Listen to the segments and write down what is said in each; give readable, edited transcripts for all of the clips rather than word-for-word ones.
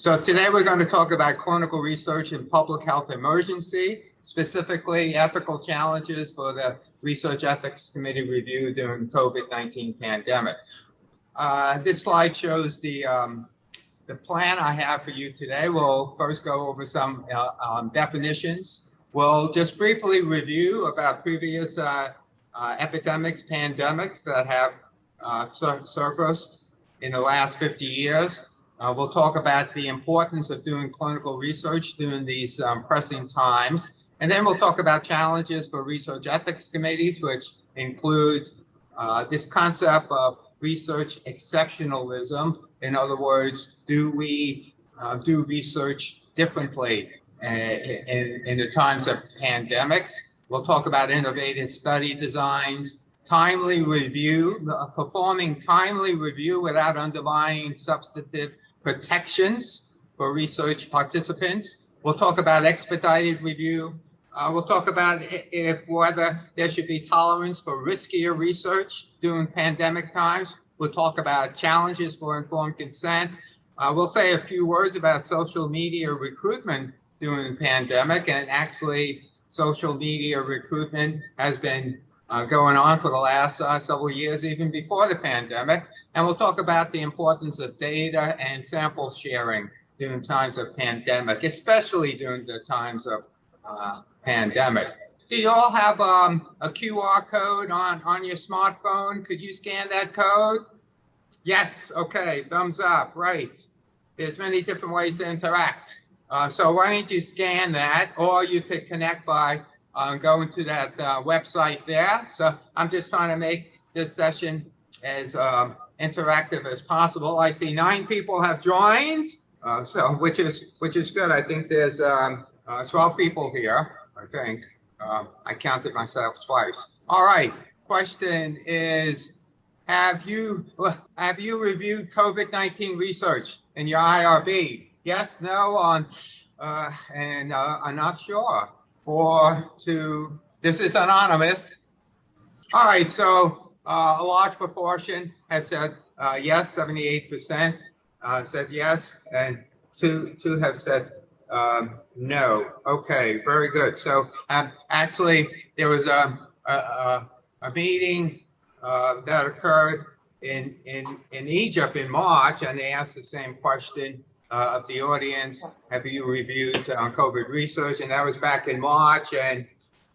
So today we're going to talk about clinical research in public health emergency, specifically ethical challenges for the Research Ethics Committee review during COVID-19 pandemic. This slide shows the plan I have for you today. We'll first go over some definitions. We'll just briefly review about previous epidemics, pandemics that have surfaced in the last 50 years. We'll talk about the importance of doing clinical research during these pressing times. And then we'll talk about challenges for research ethics committees, which include this concept of research exceptionalism. In other words, do we do research differently in the times of pandemics? We'll talk about innovative study designs, timely review, performing timely review without undermining substantive protections for research participants. We'll talk about expedited review. We'll talk about whether there should be tolerance for riskier research during pandemic times. We'll talk about challenges for informed consent. We'll say a few words about social media recruitment during the pandemic, and actually social media recruitment has been going on for the last several years, even before the pandemic. And we'll talk about the importance of data and sample sharing during times of pandemic, especially during the times of pandemic. Do you all have a QR code on your smartphone? Could you scan that code? Yes, okay, thumbs up, right. There's many different ways to interact. So why don't you scan that, or you could connect by going to that website there. So I'm just trying to make this session as interactive as possible. I see 9 people have joined, which is good. I think there's 12 people here. I think I counted myself twice. All right. Question is: Have you reviewed COVID-19 research in your IRB? Yes, no, and I'm not sure. 4, 2, this is anonymous. All right, so a large proportion has said yes, 78% said yes, and two have said no. Okay, very good. So actually, there was a meeting that occurred in Egypt in March, and they asked the same question of the audience: have you reviewed COVID research? And that was back in March, and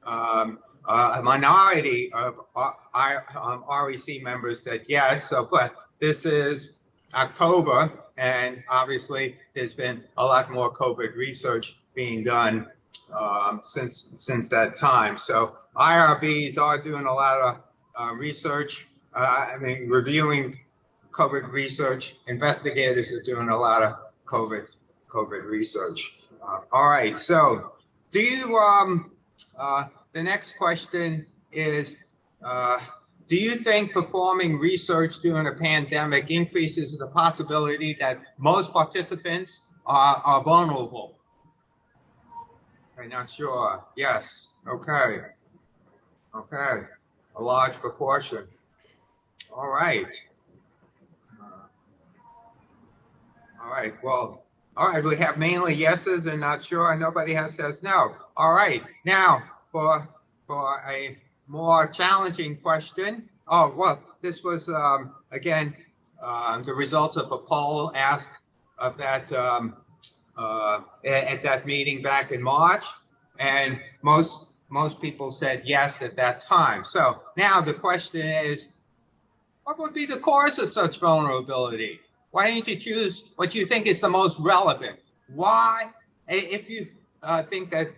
a minority of REC members said yes. So, but this is October, and obviously there's been a lot more COVID research being done since that time. So IRBs are doing a lot of research. Reviewing COVID research. Investigators are doing a lot of COVID research. All right. So, do you? The next question is: do you think performing research during a pandemic increases the possibility that most participants are vulnerable? I'm not sure. Yes. Okay. Okay. A large proportion. All right. All right. Well, all right. We have mainly yeses and not sure, and nobody says no. All right. Now for a more challenging question. Oh, well, this was again the results of a poll asked of that at that meeting back in March, and most people said yes at that time. So now the question is: what would be the cause of such vulnerability? Why don't you choose what you think is the most relevant? Why, if you think that,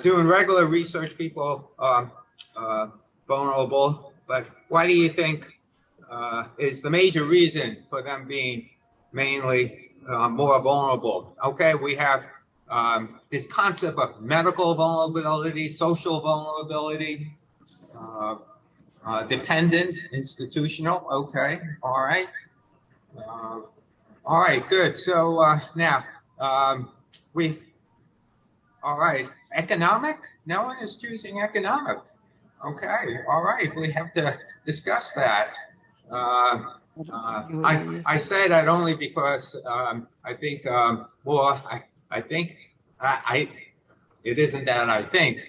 doing regular research, people are vulnerable, but why do you think is the major reason for them being mainly more vulnerable? Okay, we have this concept of medical vulnerability, social vulnerability, dependent, institutional. Okay, all right. All right, good. So now all right, economic? No one is choosing economic. Okay, all right, we have to discuss that. I say that only because I think it isn't that I think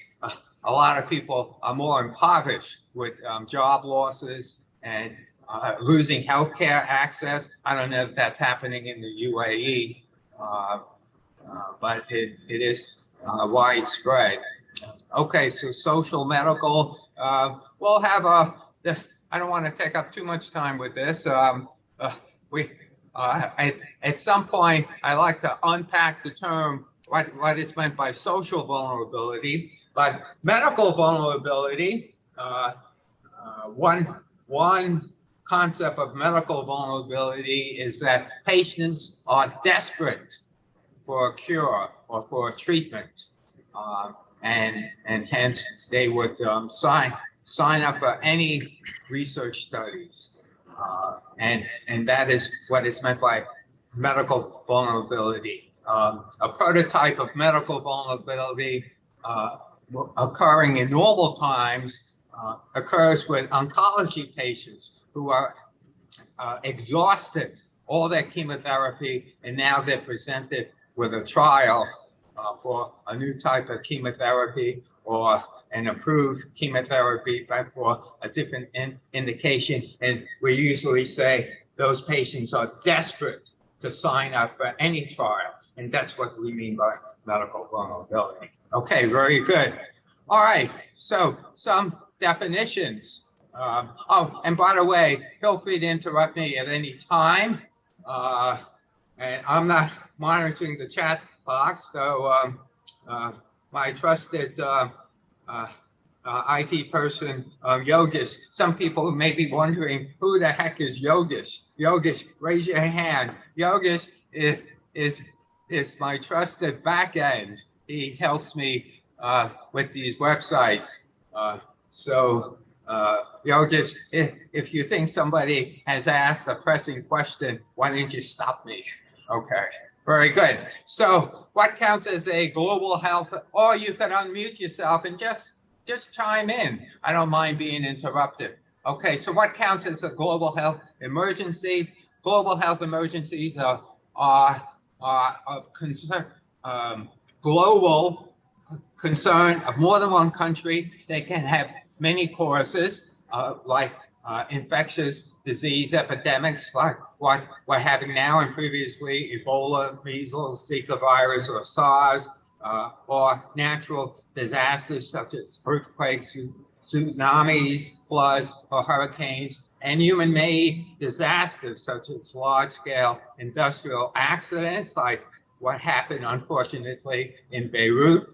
a lot of people are more impoverished with job losses and losing healthcare access. I don't know if that's happening in the UAE, but it is widespread. Okay, so social medical. We'll have I don't want to take up too much time with this. At some point, I like to unpack the term, what is meant by social vulnerability, but medical vulnerability. One concept of medical vulnerability is that patients are desperate for a cure or for a treatment, and hence they would sign up for any research studies, and that is what is meant by medical vulnerability. A prototype of medical vulnerability occurring in normal times occurs with oncology patients who are exhausted all their chemotherapy, and now they're presented with a trial for a new type of chemotherapy or an approved chemotherapy, but for a different indication. And we usually say those patients are desperate to sign up for any trial. And that's what we mean by medical vulnerability. Okay, very good. All right, so some definitions. And by the way, feel free to interrupt me at any time. And I'm not monitoring the chat box, so my trusted IT person, Yogesh. Some people may be wondering, who the heck is Yogesh? Yogesh, raise your hand. Yogesh is my trusted back end. He helps me with these websites. So Yogesh, if you think somebody has asked a pressing question, why didn't you stop me? Okay, very good. So what counts as a global health, or you could unmute yourself and just chime in. I don't mind being interrupted. Okay, so what counts as a global health emergency? Global health emergencies are of concern, global concern of more than one country. They can have many causes, like infectious disease epidemics, like what we're having now and previously, Ebola, measles, Zika virus, or SARS, or natural disasters such as earthquakes, tsunamis, floods, or hurricanes, and human-made disasters such as large-scale industrial accidents, like what happened, unfortunately, in Beirut,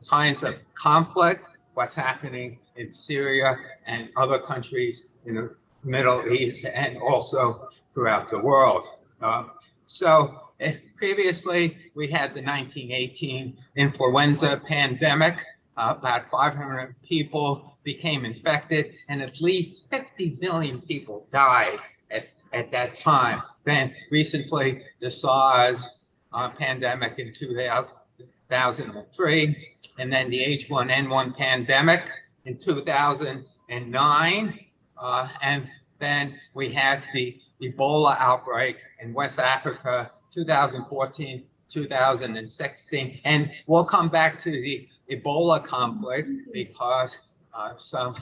times of conflict, what's happening in Syria and other countries in the Middle East, and also throughout the world. Previously, we had the 1918 influenza pandemic. About 500 people became infected, and at least 50 million people died at that time. Then recently, the SARS pandemic in 2003, and then the H1N1 pandemic in 2009, and then we had the Ebola outbreak in West Africa, 2014, 2016, and we'll come back to the Ebola conflict because some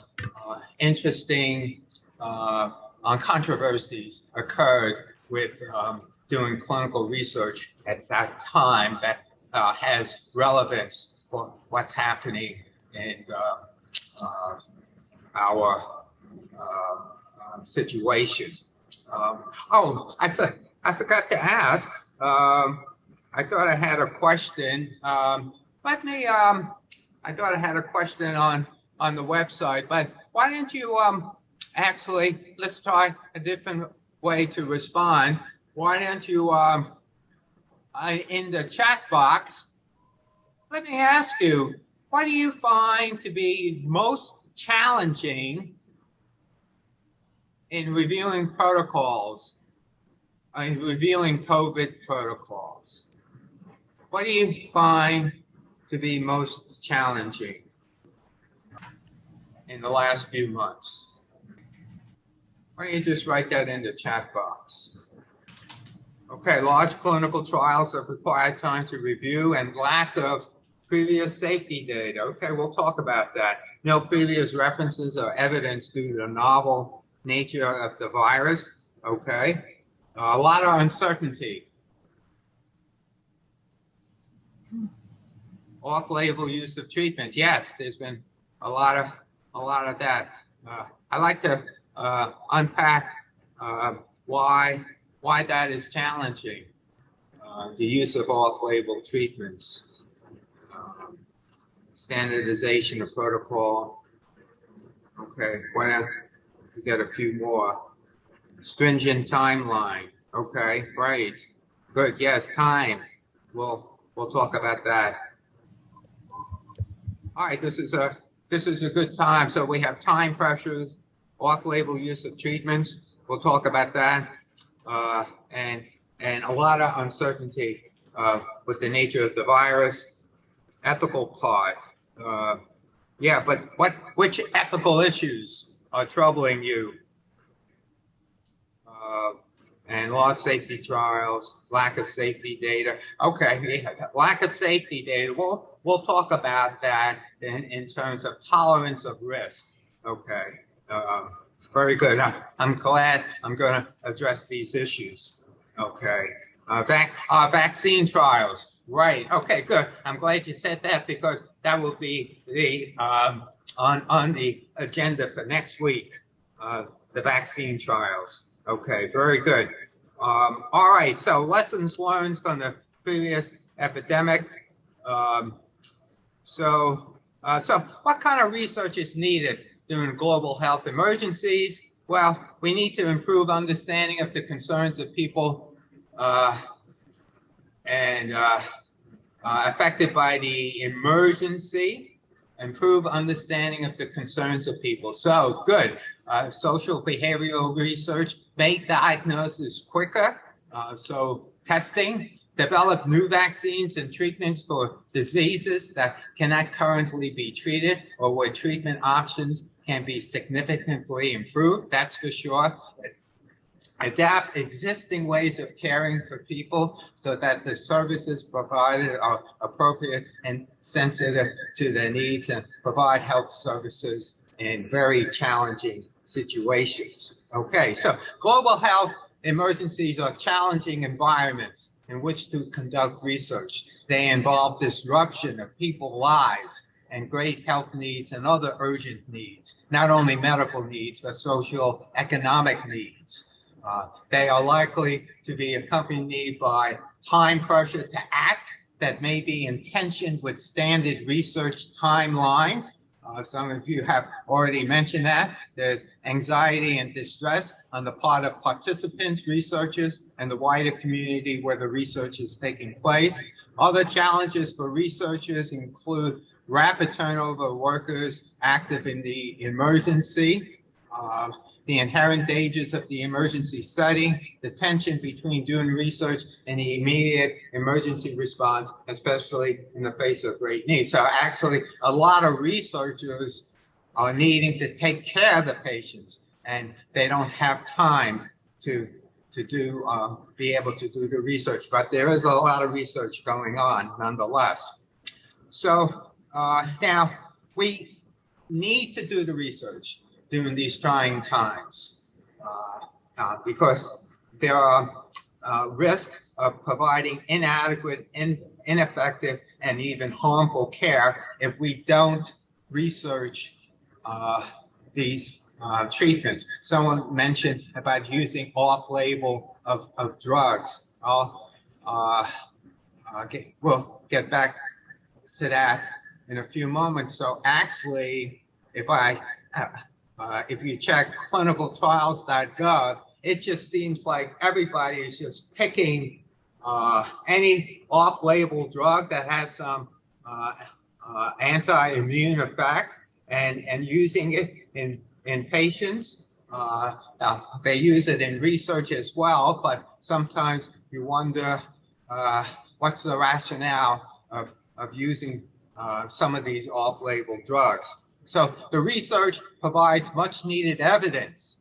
interesting controversies occurred with doing clinical research at that time that has relevance for what's happening in our situation. I forgot to ask. I thought I had a question. I thought I had a question on the website, but why didn't you actually, let's try a different way to respond. Why don't you, in the chat box, let me ask you, what do you find to be most challenging in reviewing protocols, in reviewing COVID protocols? What do you find to be most challenging in the last few months? Why don't you just write that in the chat box? Okay, large clinical trials have required time to review and lack of previous safety data. Okay, we'll talk about that. No previous references or evidence due to the novel nature of the virus. Okay, a lot of uncertainty. Off-label use of treatments. Yes, there's been a lot of that. I'd like to unpack why that is challenging. The use of off-label treatments, standardization of protocol. Okay, why don't we get a few more? Stringent timeline. Okay, great, good. Yes, time. We'll talk about that. All right, this is a good time. So we have time pressures, off-label use of treatments. We'll talk about that, and a lot of uncertainty with the nature of the virus. Ethical part. Yeah, but which ethical issues are troubling you? And large safety trials, lack of safety data. Okay, lack of safety data. We'll talk about that in terms of tolerance of risk. Okay, very good. I'm glad I'm going to address these issues. Okay, vaccine trials. Right. Okay, good. I'm glad you said that because that will be the on the agenda for next week. The vaccine trials. Okay, very good. All right, so lessons learned from the previous epidemic. So what kind of research is needed during global health emergencies? Well, we need to improve understanding of the concerns of people affected by the emergency. Improve understanding of the concerns of people. So good. Social behavioral research, make diagnosis quicker. So testing, develop new vaccines and treatments for diseases that cannot currently be treated or where treatment options can be significantly improved. That's for sure. Adapt existing ways of caring for people so that the services provided are appropriate and sensitive to their needs and provide health services in very challenging situations. Okay, so global health emergencies are challenging environments in which to conduct research. They involve disruption of people's lives and great health needs and other urgent needs, not only medical needs, but social economic needs. They are likely to be accompanied by time pressure to act that may be in tension with standard research timelines. Some of you have already mentioned that. There's anxiety and distress on the part of participants, researchers, and the wider community where the research is taking place. Other challenges for researchers include rapid turnover of workers active in the emergency, the inherent dangers of the emergency setting, the tension between doing research and the immediate emergency response, especially in the face of great need. So actually, a lot of researchers are needing to take care of the patients, and they don't have time to be able to do the research. But there is a lot of research going on nonetheless. So now we need to do the research during these trying times because there are risks of providing inadequate, ineffective, and even harmful care if we don't research these treatments. Someone mentioned about using off-label of drugs. We'll get back to that in a few moments. So actually, if you check clinicaltrials.gov, it just seems like everybody is just picking any off-label drug that has some anti-immune effect and using it in patients. They use it in research as well, but sometimes you wonder what's the rationale of using some of these off-label drugs. So the research provides much needed evidence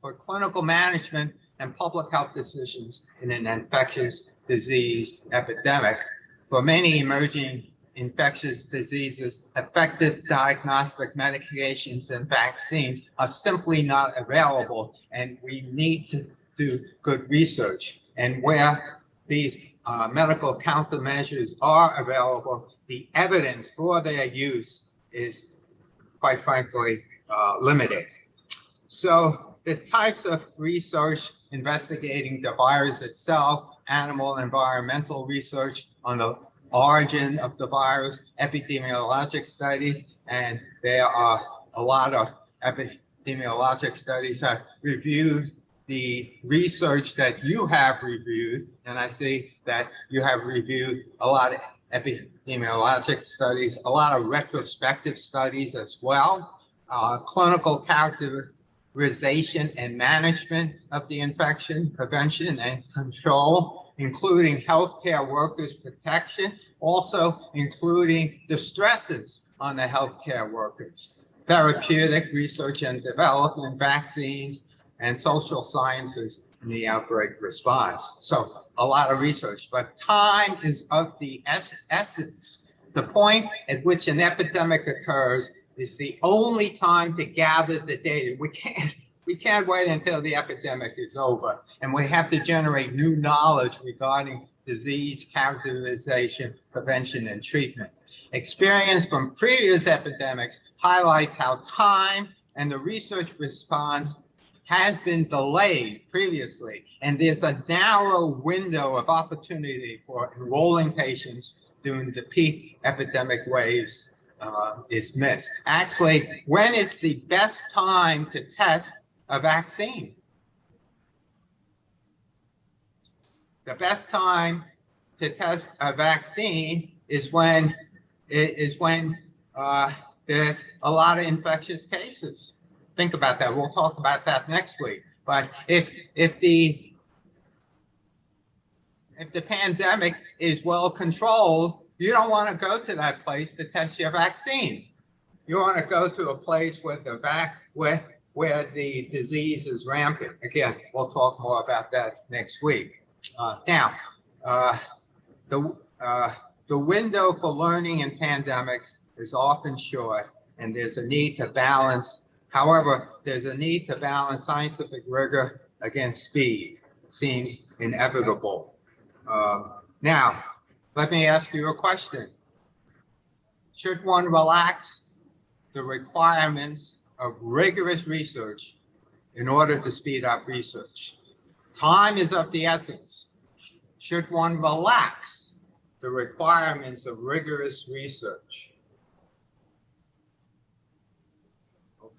for clinical management and public health decisions in an infectious disease epidemic. For many emerging infectious diseases, effective diagnostic medications and vaccines are simply not available, and we need to do good research. And where these medical countermeasures are available, the evidence for their use is, quite frankly, limited. So the types of research investigating the virus itself, animal environmental research on the origin of the virus, epidemiologic studies, and there are a lot of epidemiologic studies. I've reviewed the research that you have reviewed, and I see that you have reviewed a lot of epidemiologic studies, a lot of retrospective studies as well, clinical characterization and management of the infection, prevention and control, including healthcare workers' protection, also including the stresses on the healthcare workers, therapeutic research and development, vaccines, and social sciences in the outbreak response. So a lot of research, but time is of the essence. The point at which an epidemic occurs is the only time to gather the data. We can't wait until the epidemic is over, and we have to generate new knowledge regarding disease characterization, prevention, and treatment. Experience from previous epidemics highlights how time and the research response has been delayed previously, and there's a narrow window of opportunity for enrolling patients during the peak epidemic waves is missed. Actually, when is the best time to test a vaccine? The best time to test a vaccine is when there's a lot of infectious cases. Think about that. We'll talk about that next week. But if the pandemic is well controlled, you don't want to go to that place to test your vaccine. You want to go to a place where the disease is rampant. Again, we'll talk more about that next week. The window for learning in pandemics is often short, and there's a need to balance. However, there's a need to balance scientific rigor against speed. It seems inevitable. Now, let me ask you a question. Should one relax the requirements of rigorous research in order to speed up research? Time is of the essence. Should one relax the requirements of rigorous research?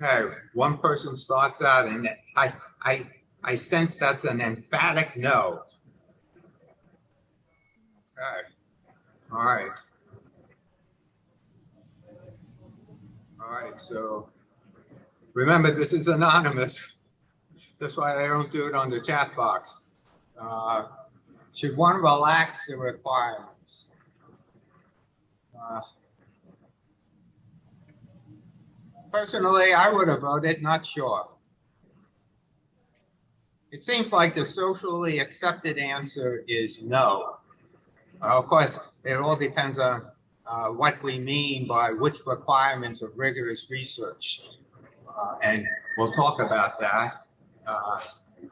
Okay, one person starts out, and I sense that's an emphatic no. Okay, all right. All right, so remember, this is anonymous. That's why I don't do it on the chat box. Should one relax the requirements? Personally, I would have voted not sure. It seems like the socially accepted answer is no. Of course, it all depends on what we mean by which requirements of rigorous research. And we'll talk about that.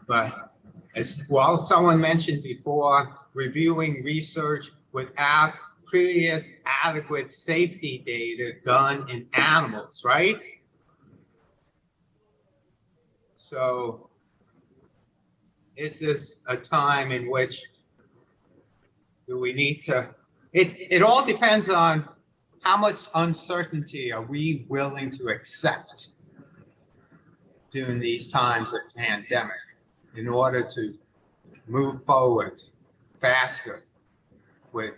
But as well, someone mentioned before, reviewing research without previous adequate safety data done in animals, right? So is this a time in which do we need to, it all depends on how much uncertainty are we willing to accept during these times of pandemic in order to move forward faster with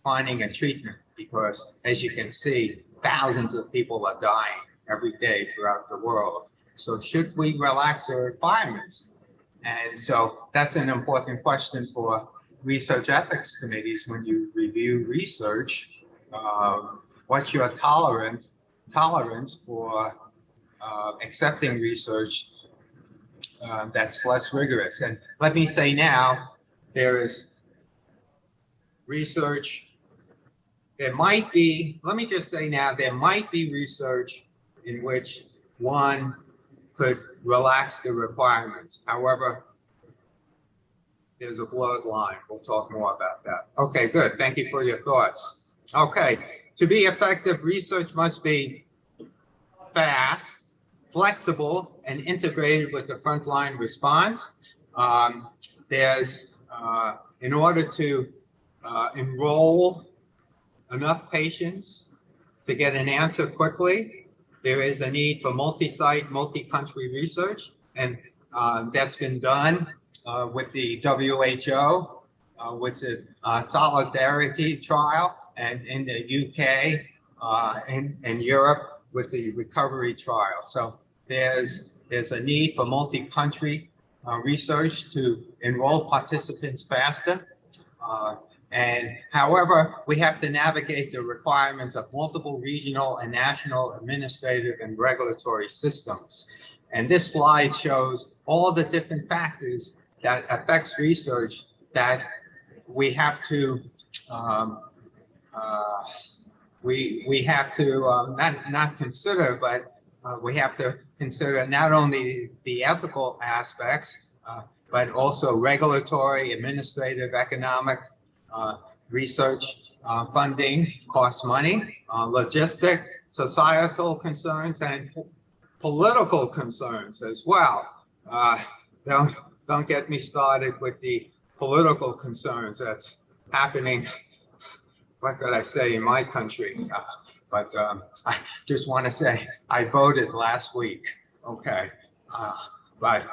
finding a treatment, because as you can see, thousands of people are dying every day throughout the world. So should we relax the requirements? And so that's an important question for research ethics committees when you review research. What's your tolerance tolerance for accepting research that's less rigorous. And let me say now, there is research. There might be, let me just say now, there might be research in which one could relax the requirements. However, there's a blurred line. We'll talk more about that. Okay, good. Thank you for your thoughts. Okay, to be effective, research must be fast, flexible, and integrated with the frontline response. In order to enroll enough patients to get an answer quickly, there is a need for multi-site, multi-country research, and that's been done with the WHO, with the Solidarity trial, and in the UK and Europe with the Recovery trial. So there's a need for multi-country research to enroll participants faster. And however, we have to navigate the requirements of multiple regional and national administrative and regulatory systems. And this slide shows all the different factors that affects research that we have to not consider, but we have to consider not only the ethical aspects, but also regulatory, administrative, economic, research funding costs money, logistic, societal concerns, and political concerns as well. Don't get me started with the political concerns that's happening, what could I say, in my country. But I just want to say I voted last week. Okay, but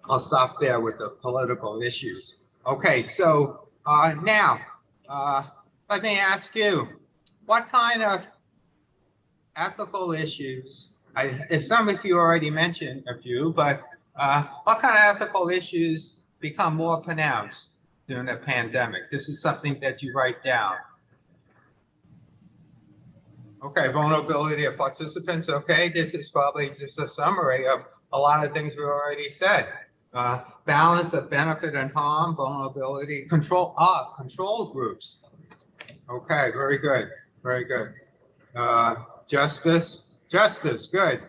I'll stop there with the political issues. Okay, so now, let me ask you, what kind of ethical issues, if some of you already mentioned a few, but what kind of ethical issues become more pronounced during the pandemic? This is something that you write down. Okay, vulnerability of participants. Okay, this is probably just a summary of a lot of things we already said. Balance of benefit and harm, vulnerability, control groups. Okay, very good, very good. Justice, good.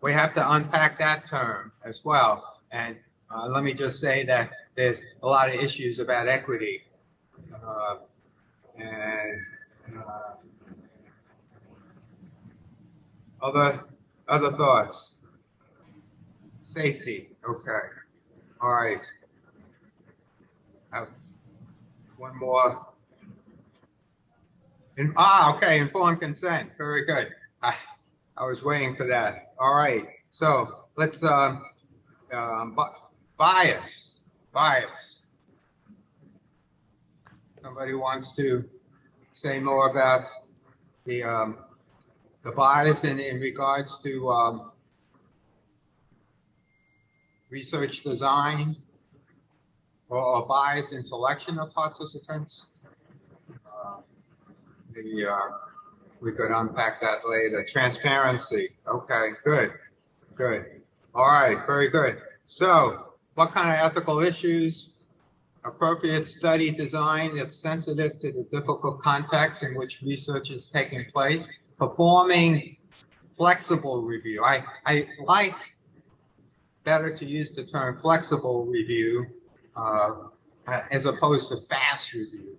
We have to unpack that term as well. And let me just say that there's a lot of issues about equity. Other thoughts. Safety. Okay. All right. Have one more. Okay. Informed consent. Very good. I was waiting for that. All right. So let's bias. Somebody wants to say more about the bias in regards to research design or bias in selection of participants. Maybe we could unpack that later. Transparency. Okay, good. All right, very good. So what kind of ethical issues? Appropriate study design that's sensitive to the difficult context in which research is taking place. Performing flexible review. I like better to use the term flexible review as opposed to fast review.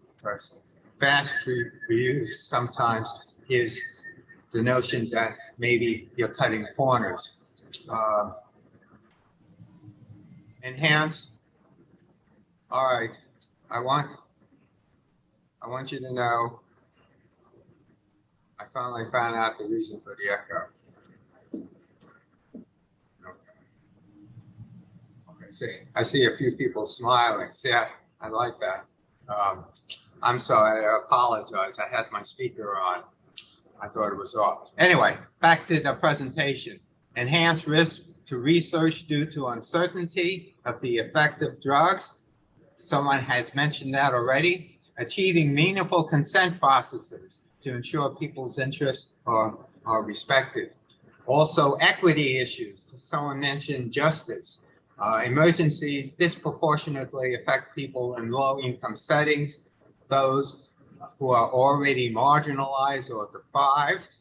Fast review sometimes is the notion that maybe you're cutting corners. Enhance. All right. I want you to know I finally found out the reason for the echo. Okay. See, I see a few people smiling. See, I like that. I'm sorry, I apologize. I had my speaker on. I thought it was off. Anyway, back to the presentation. Enhanced risk to research due to uncertainty of the effect of drugs. Someone has mentioned that already. Achieving meaningful consent processes. to ensure people's interests are respected. Also, equity issues. Someone mentioned justice. Emergencies disproportionately affect people in low-income settings, those who are already marginalized or deprived.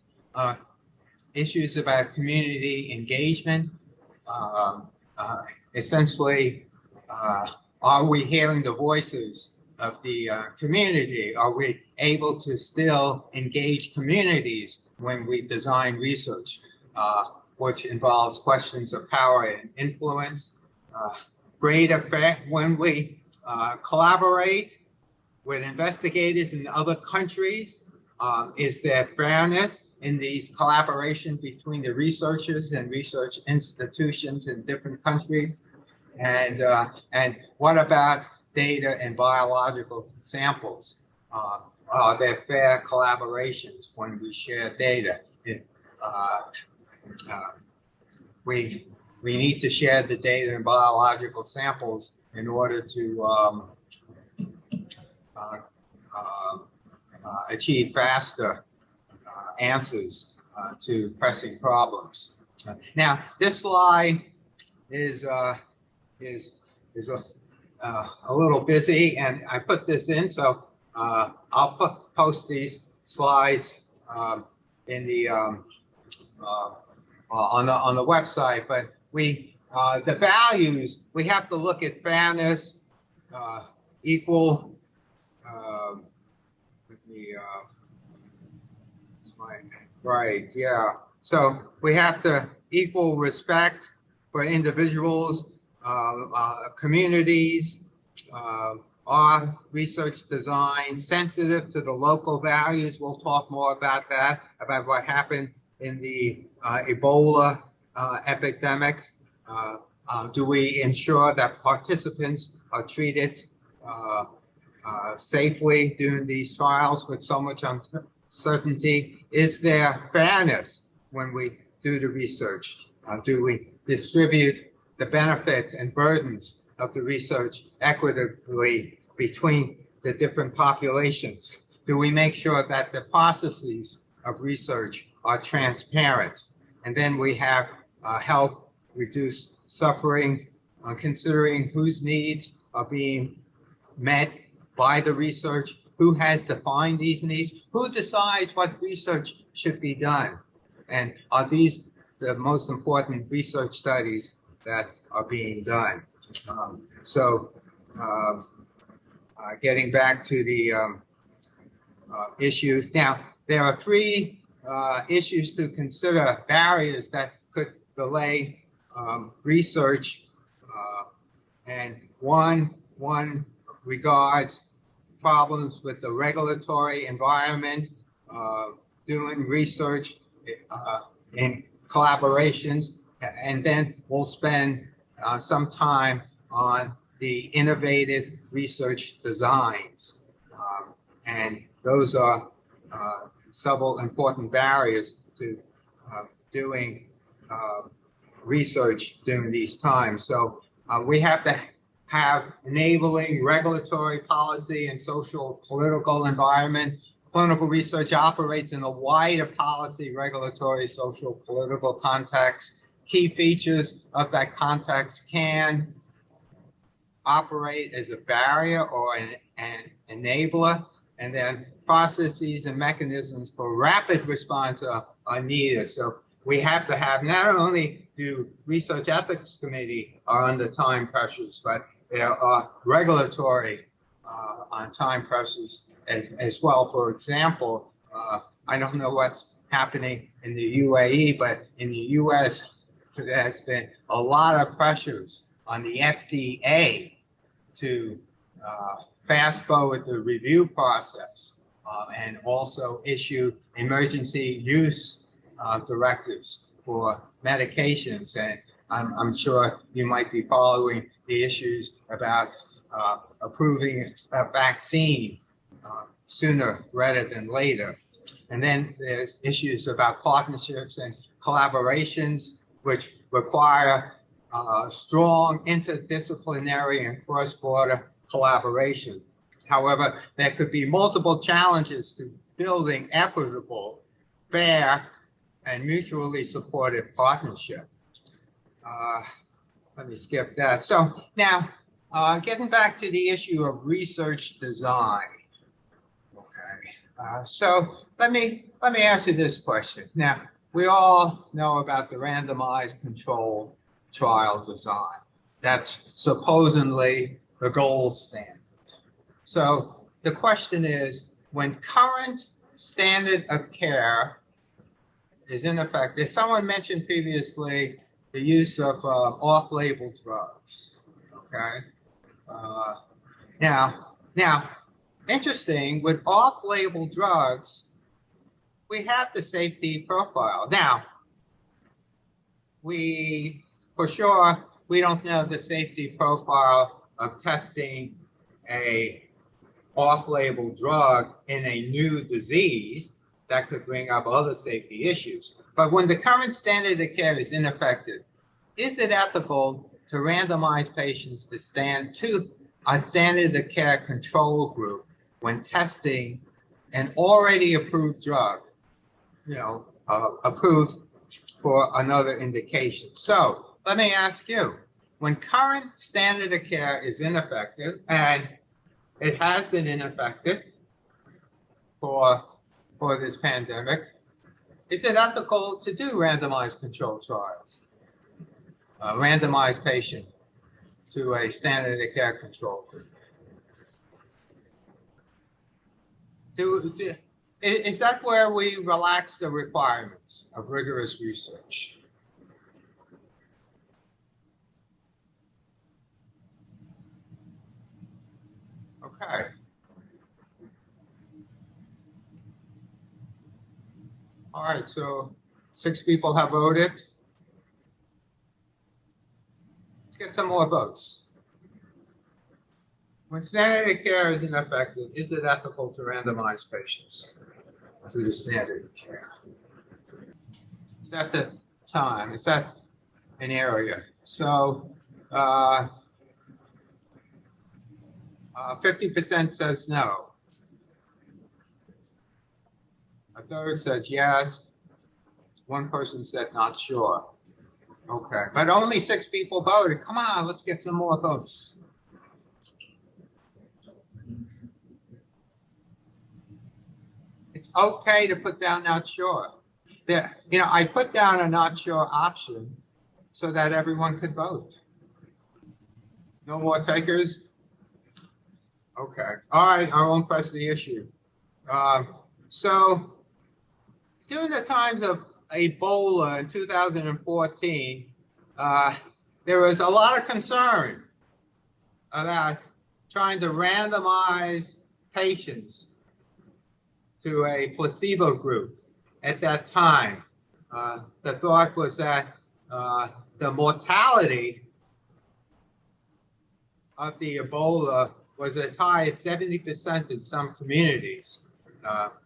Issues about community engagement. Essentially, are we hearing the voices of the community? Are we able to still engage communities when we design research, which involves questions of power and influence? Great effect when we collaborate with investigators in other countries. Is there fairness in these collaborations between the researchers and research institutions in different countries? And what about data and biological samples? Are there fair collaborations when we share data? We need to share the data and biological samples in order to achieve faster answers to pressing problems. Now, this slide is a little busy, and I put this in, so I'll post these slides in the on the website. But the values, we have to look at fairness, equal. Right, yeah. So we have to equal respect for individuals, communities, our research design sensitive to the local values. We'll talk more about that, about what happened in the Ebola epidemic. Do we ensure that participants are treated safely during these trials with so much uncertainty? Is there fairness when we do the research? Do we distribute the benefit and burdens of the research equitably between the different populations? Do we make sure that the processes of research are transparent? And then we have help reduce suffering, considering whose needs are being met by the research, who has defined these needs, who decides what research should be done, and are these the most important research studies that are being done? Getting back to the issues. Now, there are three issues to consider, barriers that could delay research, and one regards problems with the regulatory environment, doing research in collaborations, and then we'll spend some time on the innovative research designs. And those are several important barriers to doing research during these times. So we have to have enabling regulatory policy and social political environment. Clinical research operates in a wider policy, regulatory, social, political context. Key features of that context can operate as a barrier or an enabler, and then processes and mechanisms for rapid response are needed. So we have to have, not only do research ethics committee are under time pressures, but there are regulatory on time pressures as well. For example, I don't know what's happening in the UAE, but in the US, there's been a lot of pressures on the FDA to fast forward the review process and also issue emergency use directives for medications. And I'm sure you might be following the issues about approving a vaccine sooner rather than later. And then there's issues about partnerships and collaborations, which require strong interdisciplinary and cross-border collaboration. However, there could be multiple challenges to building equitable, fair, and mutually supportive partnership. Let me skip that. So now, getting back to the issue of research design. Okay. So let me ask you this question. Now, we all know about the randomized controlled trial design. That's supposedly the gold standard. So the question is, when current standard of care is ineffective, someone mentioned previously the use of off-label drugs. Okay. Now, interesting, with off-label drugs, we have the safety profile. Now, for sure, we don't know the safety profile of testing a off-label drug in a new disease that could bring up other safety issues. But when the current standard of care is ineffective, is it ethical to randomize patients to a standard of care control group when testing an already approved drug, approved for another indication? So let me ask you, when current standard of care is ineffective, and it has been ineffective for this pandemic, is it ethical to do randomized controlled trials? Randomize patient to a standard of care control group. Is that where we relax the requirements of rigorous research? Okay. All right, so 6 people have voted. Let's get some more votes. When standard of care is ineffective, is it ethical to randomize patients to the standard of care? Is that the time? Is that an area? So 50% says no. A third says yes. One person said not sure. Okay, but only 6 people voted. Come on, let's get some more votes. It's okay to put down not sure. I put down a not sure option so that everyone could vote. No more takers? Okay. All right, I won't press the issue. So during the times of Ebola in 2014, there was a lot of concern about trying to randomize patients to a placebo group at that time. The thought was that the mortality of the Ebola was as high as 70% in some communities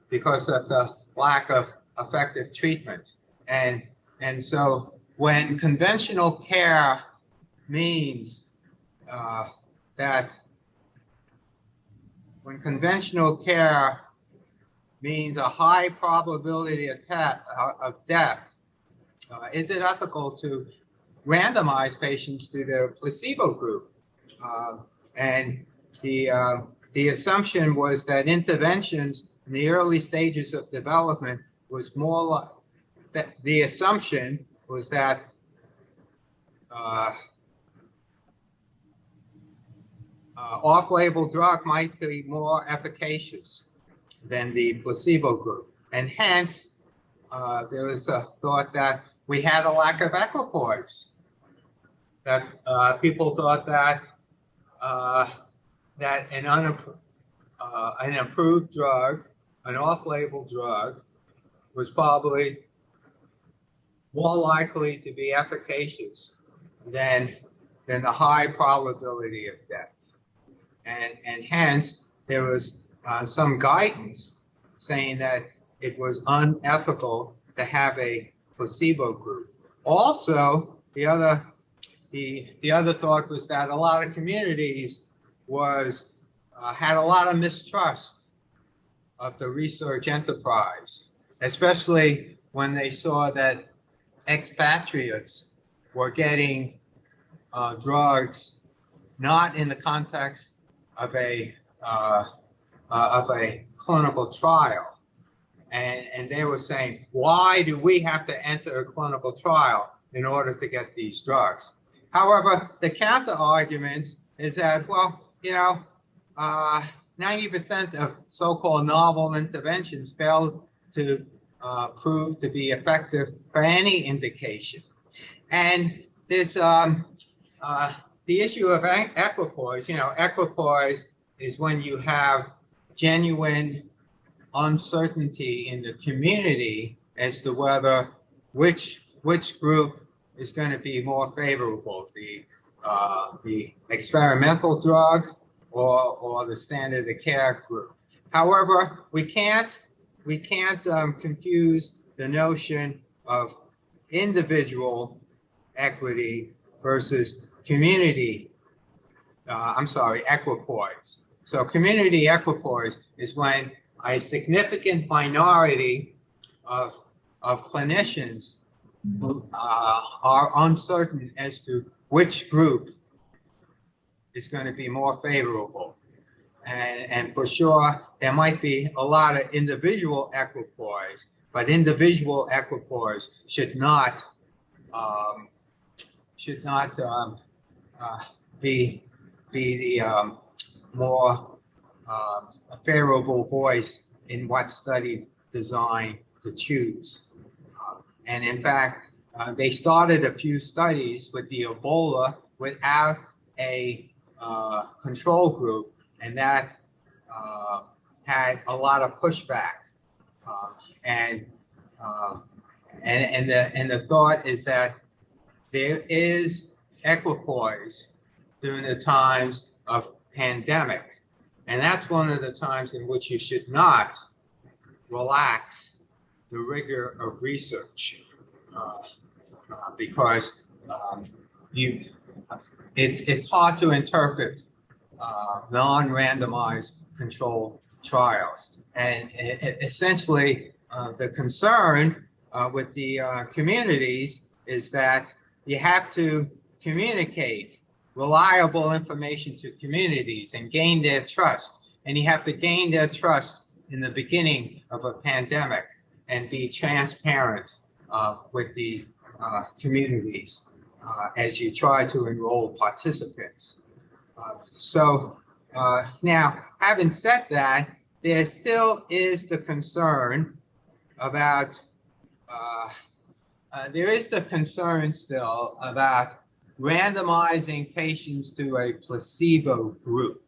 because of the lack of effective treatment. And so when conventional care means a high probability of death, is it ethical to randomize patients to the placebo group? And the assumption was that interventions in the early stages of development was more like that. The assumption was that off-label drug might be more efficacious than the placebo group, and hence there was a thought that we had a lack of equipoise. That people thought that an approved drug, an off-label drug, was probably more likely to be efficacious than the high probability of death. And hence, there was some guidance saying that it was unethical to have a placebo group. Also, the other thought was that a lot of communities had a lot of mistrust of the research enterprise, especially when they saw that expatriates were getting drugs not in the context of a clinical trial. And they were saying, why do we have to enter a clinical trial in order to get these drugs? However, the counter argument is that, well, 90% of so-called novel interventions fail to prove to be effective for any indication. And there's the issue of equipoise. Equipoise is when you have genuine uncertainty in the community as to whether which group is going to be more favorable, the experimental drug or the standard of care group. However, we can't confuse the notion of individual equity versus community. Equipoise. So community equipoise is when a significant minority of clinicians are uncertain as to which group is going to be more favorable. And for sure, there might be a lot of individual equipoise, but individual equipoise should not be the more favorable voice in what study design to choose. And in fact, they started a few studies with the Ebola without a control group, and that had a lot of pushback. And the thought is that there is equipoise during the times of pandemic, and that's one of the times in which you should not relax the rigor of research, because it's hard to interpret non-randomized controlled trials. And essentially, the concern with the communities is that you have to communicate reliable information to communities and gain their trust. And you have to gain their trust in the beginning of a pandemic and be transparent with the communities as you try to enroll participants. Now, having said that, there still is the concern about randomizing patients to a placebo group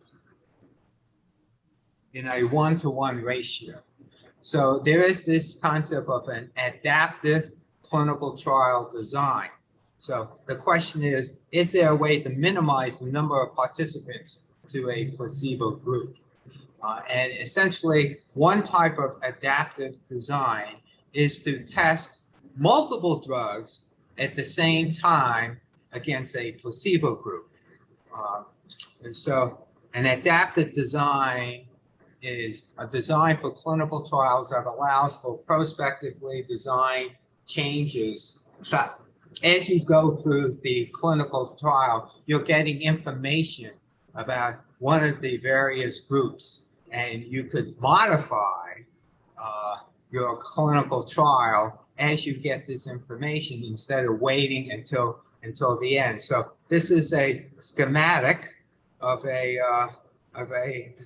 in a 1-to-1 ratio. So there is this concept of an adaptive clinical trial design. So the question is there a way to minimize the number of participants to a placebo group? And essentially, one type of adaptive design is to test multiple drugs at the same time against a placebo group. And so an adaptive design is a design for clinical trials that allows for prospectively designed changes. So as you go through the clinical trial, you're getting information about one of the various groups, and you could modify your clinical trial as you get this information instead of waiting until the end. So this is a schematic of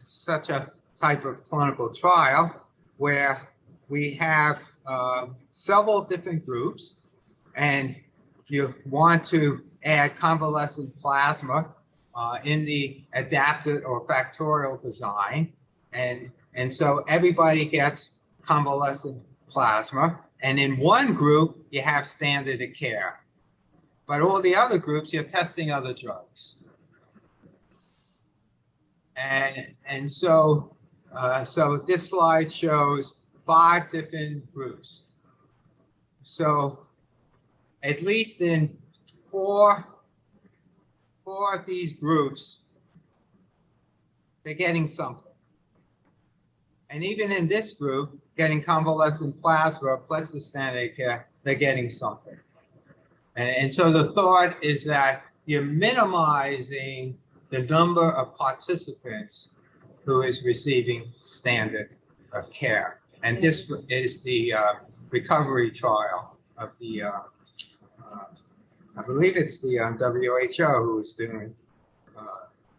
such a type of clinical trial where we have several different groups, and you want to add convalescent plasma in the adaptive or factorial design, and so everybody gets convalescent plasma, and in one group you have standard of care, but all the other groups you're testing other drugs, and so this slide shows 5 different groups. So at least in four of these groups, they're getting something. And even in this group, getting convalescent plasma plus the standard of care, they're getting something. And so the thought is that you're minimizing the number of participants who is receiving standard of care. And this is the recovery trial of the, I believe it's the WHO who was doing,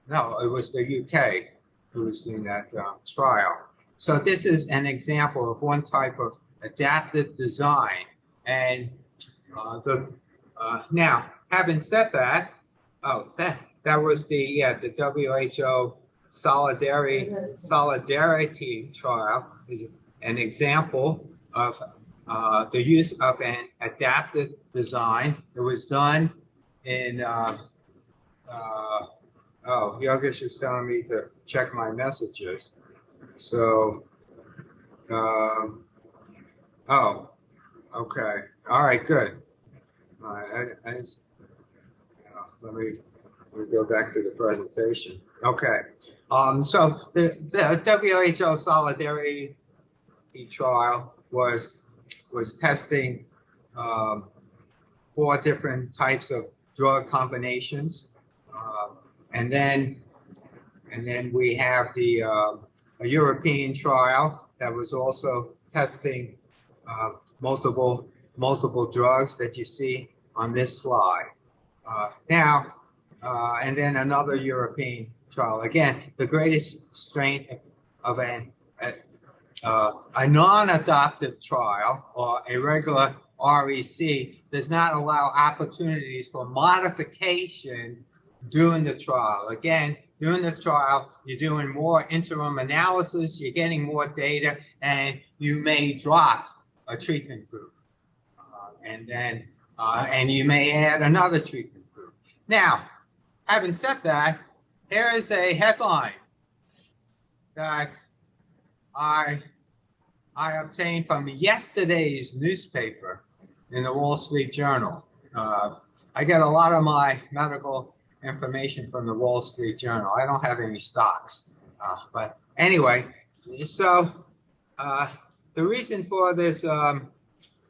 no, it was the UK who was doing that trial. So this is an example of one type of adaptive design. And now, having said that, that was the WHO solidarity trial is an example of the use of an adaptive design. It was done in, Yogesh is telling me to check my messages. So, okay. All right, good. All right, let me go back to the presentation. Okay. So the WHO solidarity trial was testing 4 different types of drug combinations, and then we have the a European trial that was also testing multiple drugs that you see on this slide. And then another European trial. Again, the greatest strength of a non-adoptive trial or a regular REC does not allow opportunities for modification during the trial. Again, during the trial, you're doing more interim analysis, you're getting more data, and you may drop a treatment group. And you may add another treatment group. Now, having said that, here is a headline that I obtained from yesterday's newspaper in the Wall Street Journal. I get a lot of my medical information from the Wall Street Journal. I don't have any stocks. But anyway, so the reason for this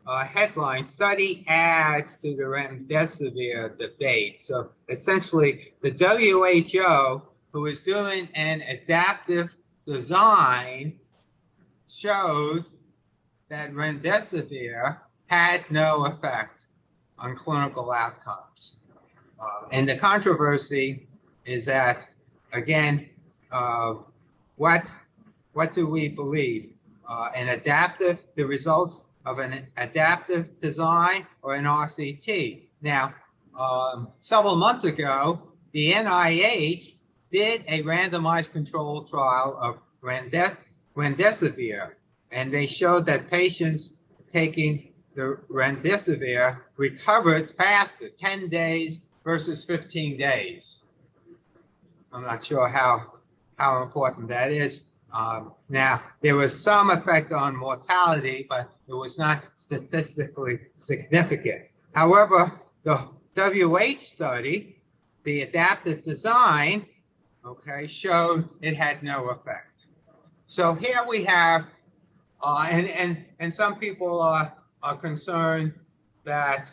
headline, study adds to the remdesivir debate. So essentially, the WHO, who is doing an adaptive design, showed that remdesivir had no effect on clinical outcomes. And the controversy is that, again, what do we believe? The results of an adaptive design or an RCT. Now, several months ago, the NIH did a randomized control trial of remdesivir, and they showed that patients taking the remdesivir recovered faster, 10 days versus 15 days. I'm not sure how important that is. Now, there was some effect on mortality, but it was not statistically significant. However, the WH study, the adaptive design, showed it had no effect. So here we have, and some people are concerned that,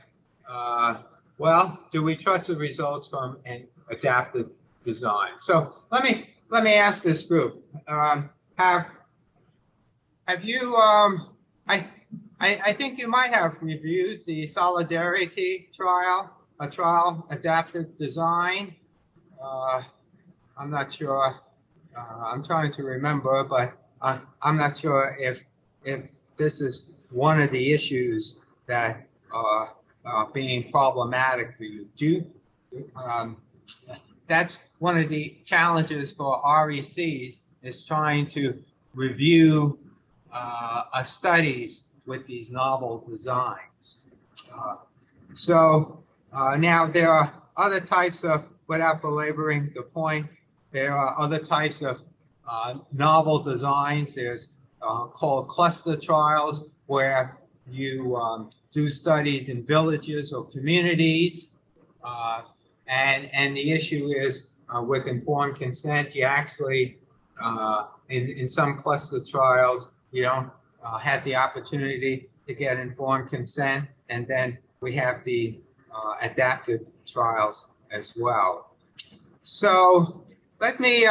do we trust the results from an adaptive design? So let me ask this group: have you? I think you might have reviewed the Solidarity trial, a trial adaptive design. I'm not sure. I'm trying to remember, but I'm not sure if this is one of the issues that are being problematic for you. That's one of the challenges for RECs, is trying to review studies with these novel designs. Now there are other types of, without belaboring the point, there are other types of novel designs. There's called cluster trials, where you do studies in villages or communities. And the issue is with informed consent, you actually In some cluster trials, you don't have the opportunity to get informed consent, and then we have the adaptive trials as well. So let me,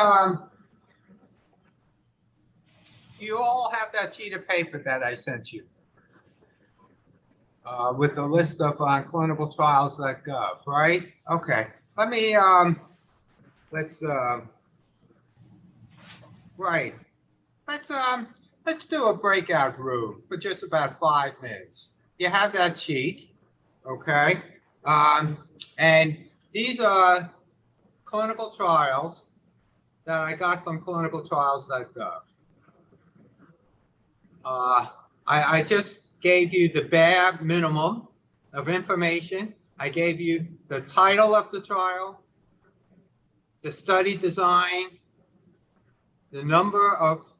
you all have that sheet of paper that I sent you with the list of clinicaltrials.gov, right? Okay, let me, right. Let's do a breakout room for just about 5 minutes. You have that sheet, okay? And these are clinical trials that I got from clinicaltrials.gov. I just gave you the bare minimum of information. I gave you the title of the trial, the study design, the number of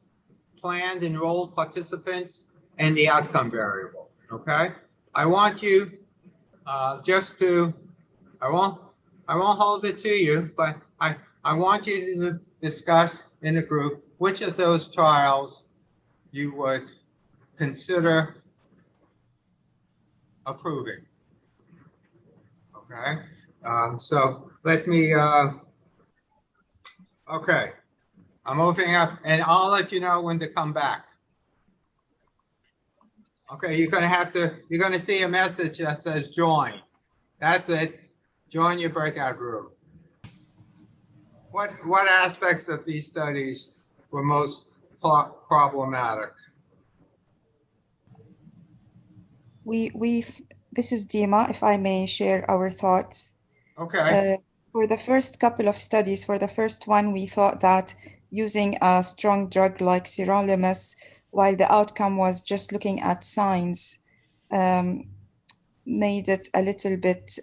planned enrolled participants, and the outcome variable, okay? I want you I won't hold it to you, but I want you to discuss in a group which of those trials you would consider approving, okay? So let me, okay. I'm opening up, and I'll let you know when to come back. Okay, you're gonna see a message that says join. That's it. Join your breakout room. What aspects of these studies were most problematic? This is Dima, if I may share our thoughts. Okay. For the first couple of studies, for the first one, we thought that using a strong drug like sirolimus, while the outcome was just looking at signs, made it a little bit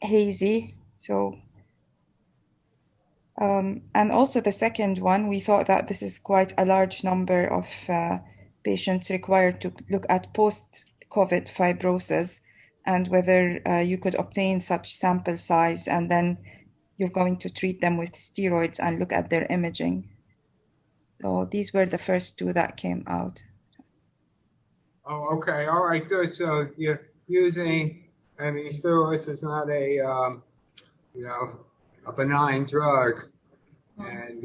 hazy. So, and also the second one, we thought that this is quite a large number of patients required to look at post-COVID fibrosis and whether you could obtain such sample size and then you're going to treat them with steroids and look at their imaging. So these were the first two that came out. Oh, okay. All right, good. So you're using, I mean, steroids is not a, a benign drug. And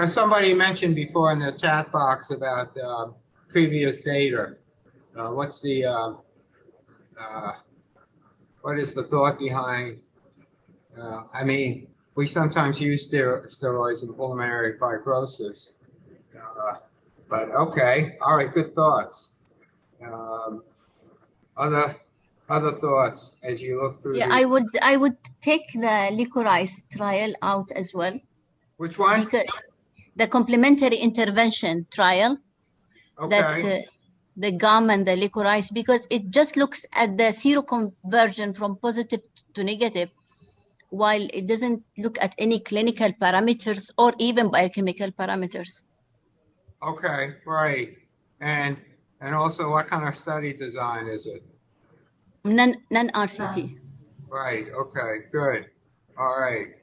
somebody mentioned before in the chat box about previous data. What is the thought behind? I mean, we sometimes use steroids in pulmonary fibrosis, but okay, all right, good thoughts. Other thoughts as you look through. Yeah, I would take the licorice trial out as well. Which one? Because the complementary intervention trial. Okay. That the gum and the licorice, because it just looks at the seroconversion from positive to negative, while it doesn't look at any clinical parameters or even biochemical parameters. Okay, right. And also, what kind of study design is it? Non-RCT. Right. Okay. Good. All right.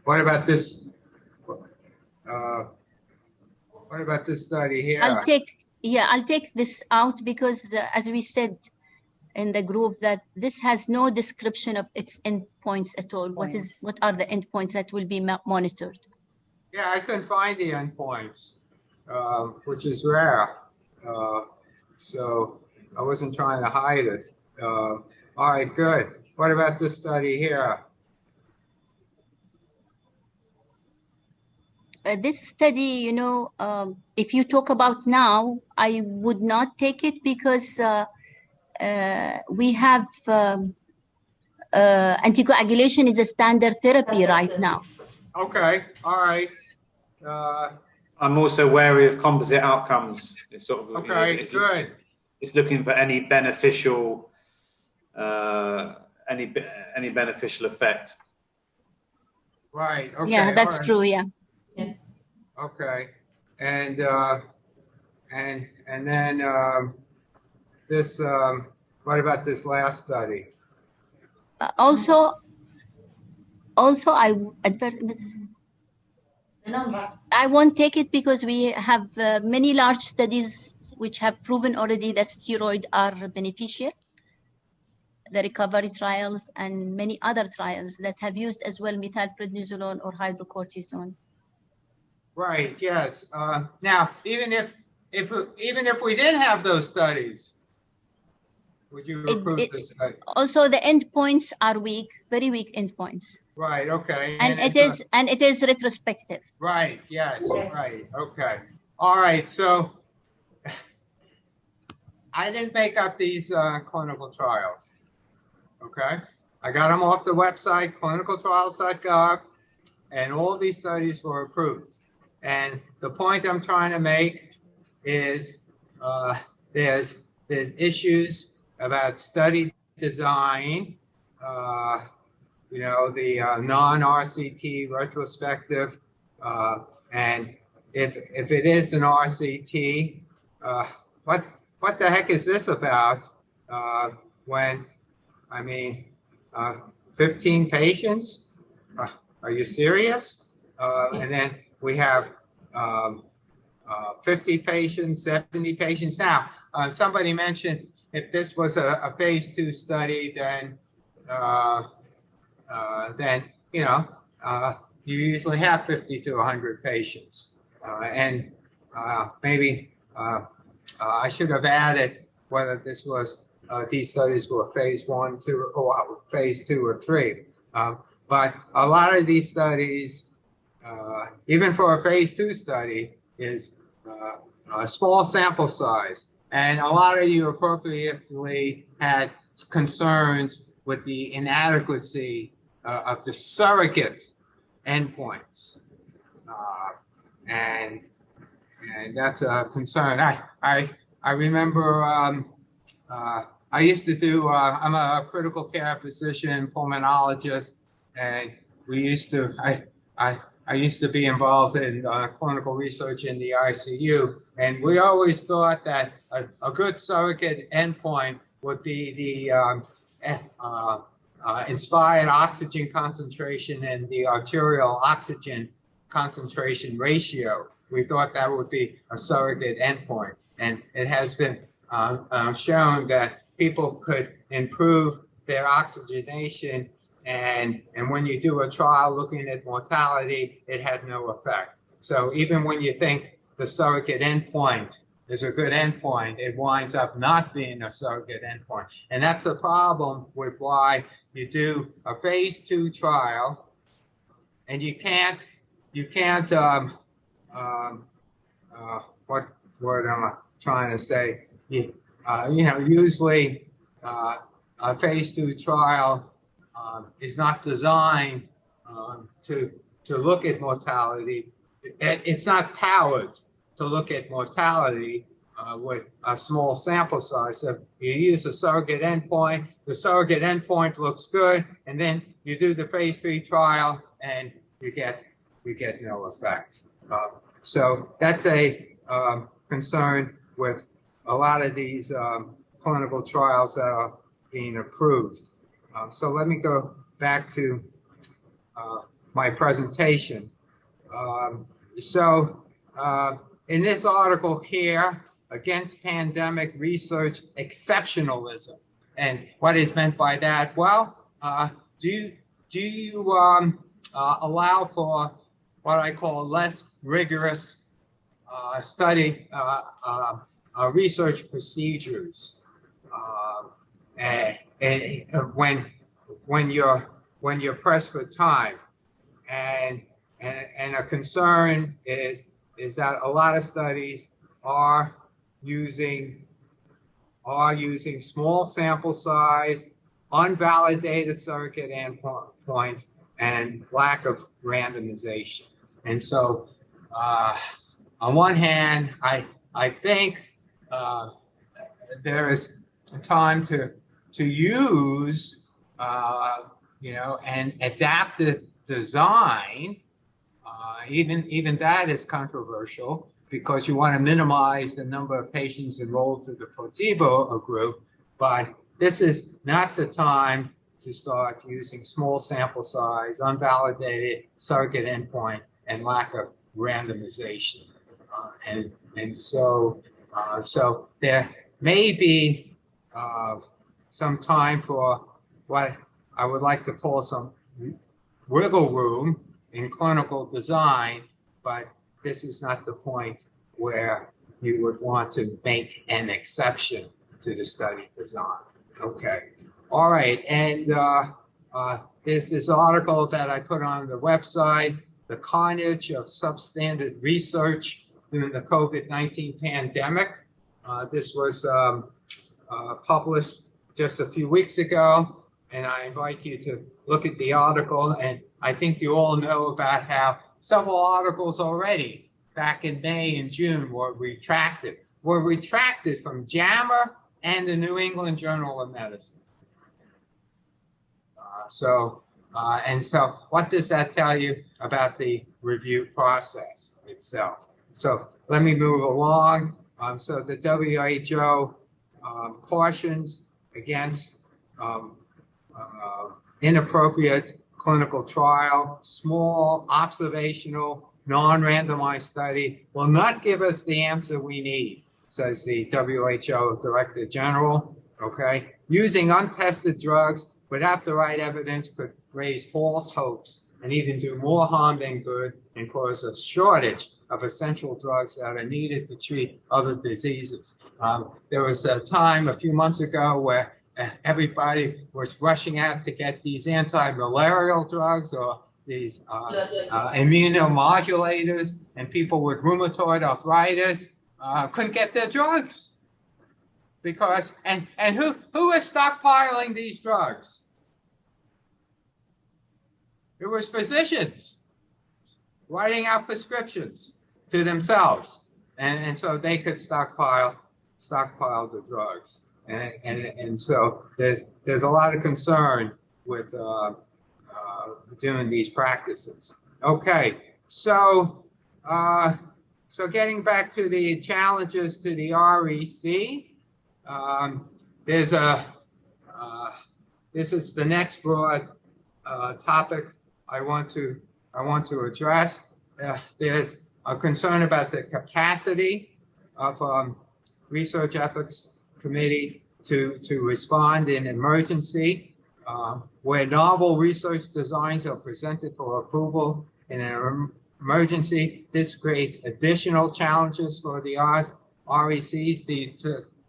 What about this? What about this study here? I'll take this out because, as we said in the group, that this has no description of its endpoints at all. What are the endpoints that will be monitored? Yeah, I couldn't find the endpoints, which is rare. So I wasn't trying to hide it. All right, good. What about this study here? This study, if you talk about now, I would not take it because we have anticoagulation is a standard therapy right now. Okay, all right. I'm also wary of composite outcomes. It's sort of okay, good. It's looking for any beneficial any beneficial effect. Right. Okay. Yeah, that's true. Yeah. Yes. Okay, and then this, what about this last study? Also, I won't take it because we have many large studies which have proven already that steroids are beneficial. The recovery trials and many other trials that have used as well methylprednisolone or hydrocortisone. Right. Yes. Now, even if we didn't have those studies, would you approve this study? Also, the endpoints are weak, very weak endpoints. Right. Okay. And it is retrospective. Right. Yes. Right. Okay. All right. So I didn't make up these clinical trials. Okay. I got them off the website, clinicaltrials.gov, and all these studies were approved. And the point I'm trying to make is there's issues about study design, you know, the non-RCT retrospective, and if it is an RCT, what the heck is this about? When, I mean, 15 patients? Are you serious? And then we have 50 patients, 70 patients. Now, somebody mentioned if this was a phase 2 study, then you know, you usually have 50 to 100 patients. And maybe I should have added whether this was these studies were phase 1, 2, or phase 2 or 3. But a lot of these studies, even for a phase 2 study, is a small sample size. And a lot of you appropriately had concerns with the inadequacy of the surrogate endpoints. And that's a concern. I remember I used to do, I'm a critical care physician, pulmonologist, and we used to, I used to be involved in clinical research in the ICU, and we always thought that a good surrogate endpoint would be the inspired oxygen concentration and the arterial oxygen concentration ratio. We thought that would be a surrogate endpoint, and it has been shown that people could improve their oxygenation, and when you do a trial looking at mortality, it had no effect. So even when you think the surrogate endpoint is a good endpoint, it winds up not being a surrogate endpoint. And that's the problem with why you do a phase 2 trial, and you can't what word am I trying to say? You know, usually a phase 2 trial is not designed to look at mortality. It's not powered to look at mortality with a small sample size. So you use a surrogate endpoint, the surrogate endpoint looks good, and then you do the phase 3 trial and you get no effect. So that's a concern with a lot of these clinical trials that are being approved. So let me go back to my presentation. In this article here, Against Pandemic Research Exceptionalism, and what is meant by that? Well, do you allow for what I call less rigorous study research procedures, and when you're pressed for time, and a concern is that a lot of studies are using small sample size, unvalidated surrogate endpoints, and lack of randomization. And so, on one hand, I think there is a time to use, you know, and adaptive design. Even that is controversial. because you want to minimize the number of patients enrolled to the placebo group, but this is not the time to start using small sample size, unvalidated surrogate endpoint, and lack of randomization. So there may be some time for what I would like to call some wiggle room in clinical design, but this is not the point where you would want to make an exception to the study design. Okay. All right. And there's this article that I put on the website, The Carnage of Substandard Research During the COVID-19 Pandemic. This was published just a few weeks ago, and I invite you to look at the article. And I think you all know about how several articles already back in May and June were retracted from JAMA and the New England Journal of Medicine. So what does that tell you about the review process itself? So let me move along. So the WHO cautions against inappropriate clinical trial. Small, observational, non-randomized study will not give us the answer we need, says the WHO Director General. Okay, using untested drugs without the right evidence could raise false hopes and even do more harm than good and cause a shortage of essential drugs that are needed to treat other diseases. There was a time a few months ago where everybody was rushing out to get these anti-malarial drugs or these immunomodulators, and people with rheumatoid arthritis couldn't get their drugs. Because, and who is stockpiling these drugs? It was physicians writing out prescriptions to themselves, and so they could stockpile the drugs. And so there's a lot of concern with doing these practices. Okay, so getting back to the challenges to the REC. This is the next broad topic I want to address. There's a concern about the capacity of Research Ethics Committee to respond in emergency, where novel research designs are presented for approval in an emergency. This creates additional challenges for the RECs. These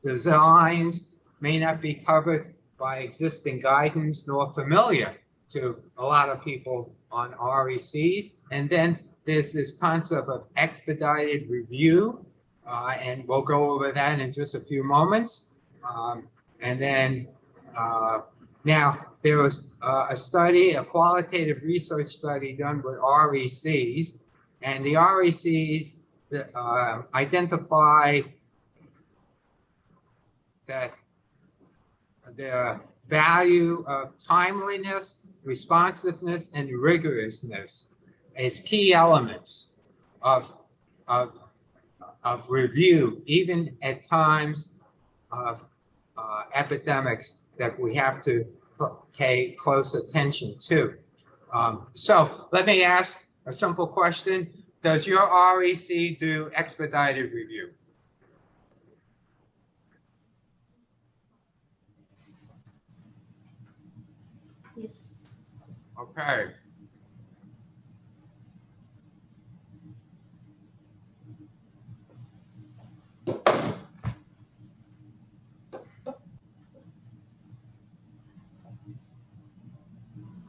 designs may not be covered by existing guidance nor familiar to a lot of people on RECs. And then there's this concept of expedited review, and we'll go over that in just a few moments. And then now there was a study, a qualitative research study done with RECs, and the RECs identified that the value of timeliness, responsiveness, and rigorousness as key elements of review, even at times of epidemics that we have to pay close attention to. So let me ask a simple question. Does your REC do expedited review? Yes. Okay.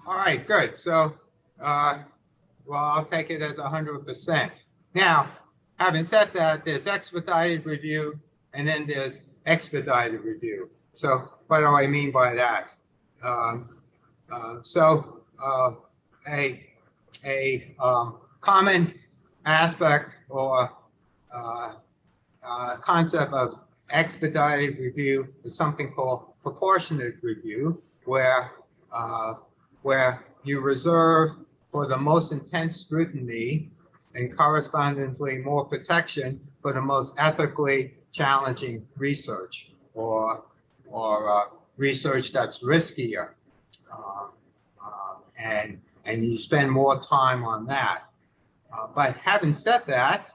All right, good. So, well, I'll take it as 100%. Now, having said that, there's expedited review, and then there's expedited review. So, what do I mean by that? A common aspect or concept of expedited review is something called proportionate review, where you reserve for the most intense scrutiny and correspondingly more protection for the most ethically challenging research or research that's riskier. And you spend more time on that. But having said that,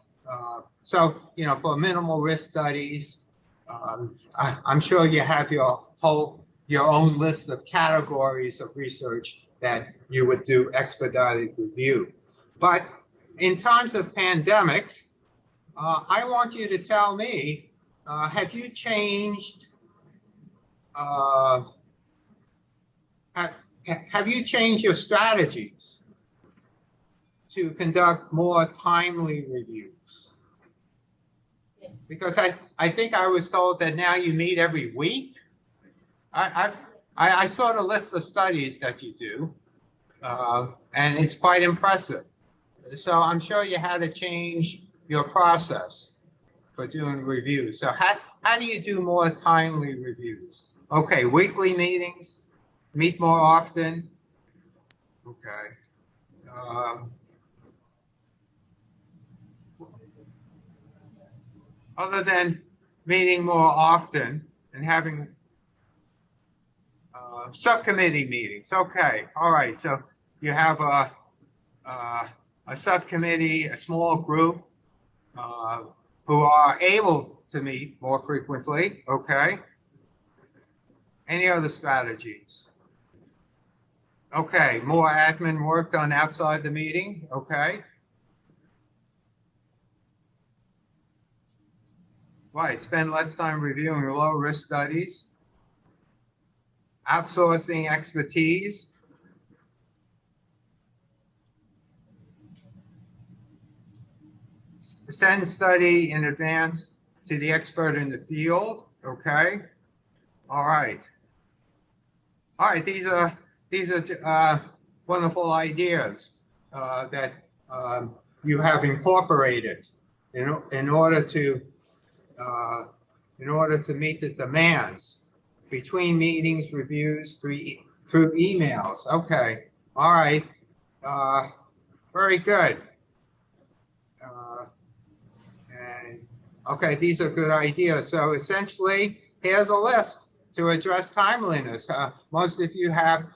so, you know, for minimal risk studies, I'm sure you have your own list of categories of research that you would do expedited review. But in times of pandemics, I want you to tell me, have you changed, have you changed your strategies to conduct more timely reviews? Because I think I was told that now you meet every week. I saw the list of studies that you do, and it's quite impressive. So I'm sure you had to change your process for doing reviews. So how do you do more timely reviews? Okay, weekly meetings, meet more often. Okay. Other than meeting more often and having subcommittee meetings. Okay, all right. So you have a subcommittee, a small group who are able to meet more frequently. Okay. Any other strategies? Okay, more admin work done outside the meeting. Okay. Right, spend less time reviewing low-risk studies. Outsourcing expertise. Send study in advance to the expert in the field. Okay. All right. All right. These are wonderful ideas that you have incorporated in order to meet the demands between meetings, reviews, through emails. Okay. All right. Very good. And okay, these are good ideas. So essentially, here's a list to address timeliness. Most of you have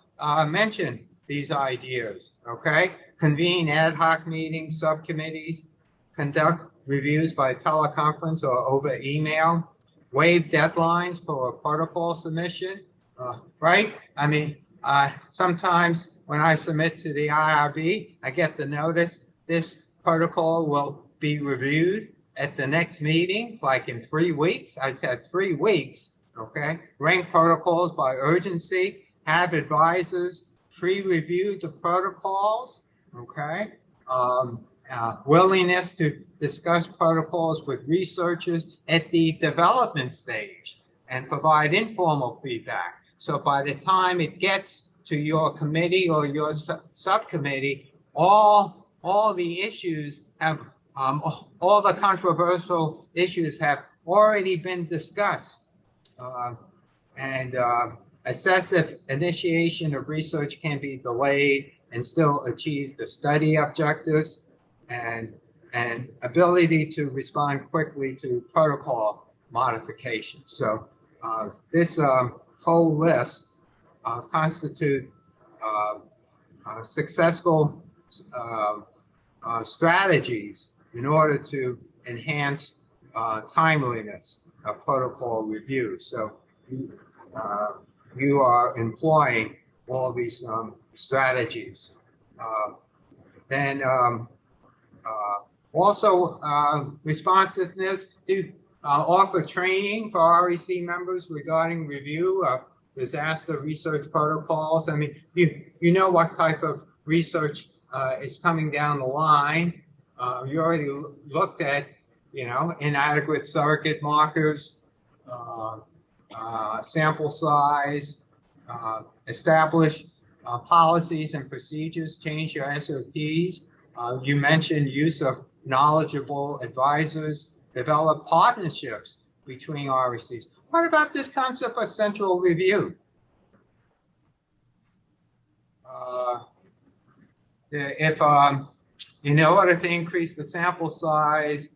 mentioned these ideas. Okay. Convene ad hoc meetings, subcommittees, conduct reviews by teleconference or over email, waive deadlines for protocol submission, right? I mean, sometimes when I submit to the IRB, I get the notice this protocol will be reviewed at the next meeting, like in 3 weeks. I said 3 weeks, okay? Rank protocols by urgency, have advisors pre-review the protocols, okay? Willingness to discuss protocols with researchers at the development stage and provide informal feedback. So by the time it gets to your committee or your subcommittee, all the issues have, all the controversial issues have already been discussed. Excessive initiation of research can be delayed and still achieve the study objectives. And ability to respond quickly to protocol modifications. So this whole list constitute successful strategies in order to enhance timeliness of protocol review. So you are employing all these strategies. Also, responsiveness to offer training for REC members regarding review of disaster research protocols. I mean, you know what type of research is coming down the line. You already looked at, inadequate surrogate markers, sample size, establish policies and procedures, change your SOPs. You mentioned use of knowledgeable advisors, develop partnerships between RECs. What about this concept of central review? If in order to increase the sample size,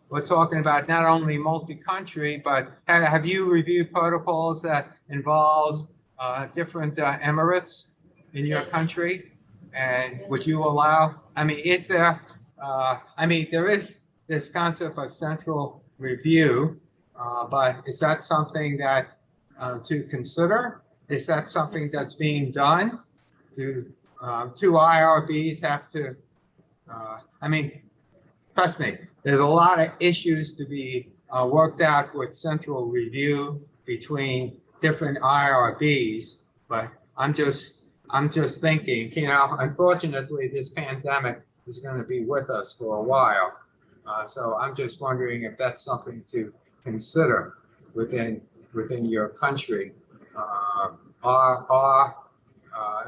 we're talking about not only multi-country, but have you reviewed protocols that involves different emirates in your country? And would you allow, I mean, is there, there is this concept of central review, but is that something that to consider? Is that something that's being done? Do two IRBs have to, trust me, there's a lot of issues to be worked out with central review between different IRBs, but I'm just thinking, unfortunately, this pandemic is going to be with us for a while. So I'm just wondering if that's something to consider within your country.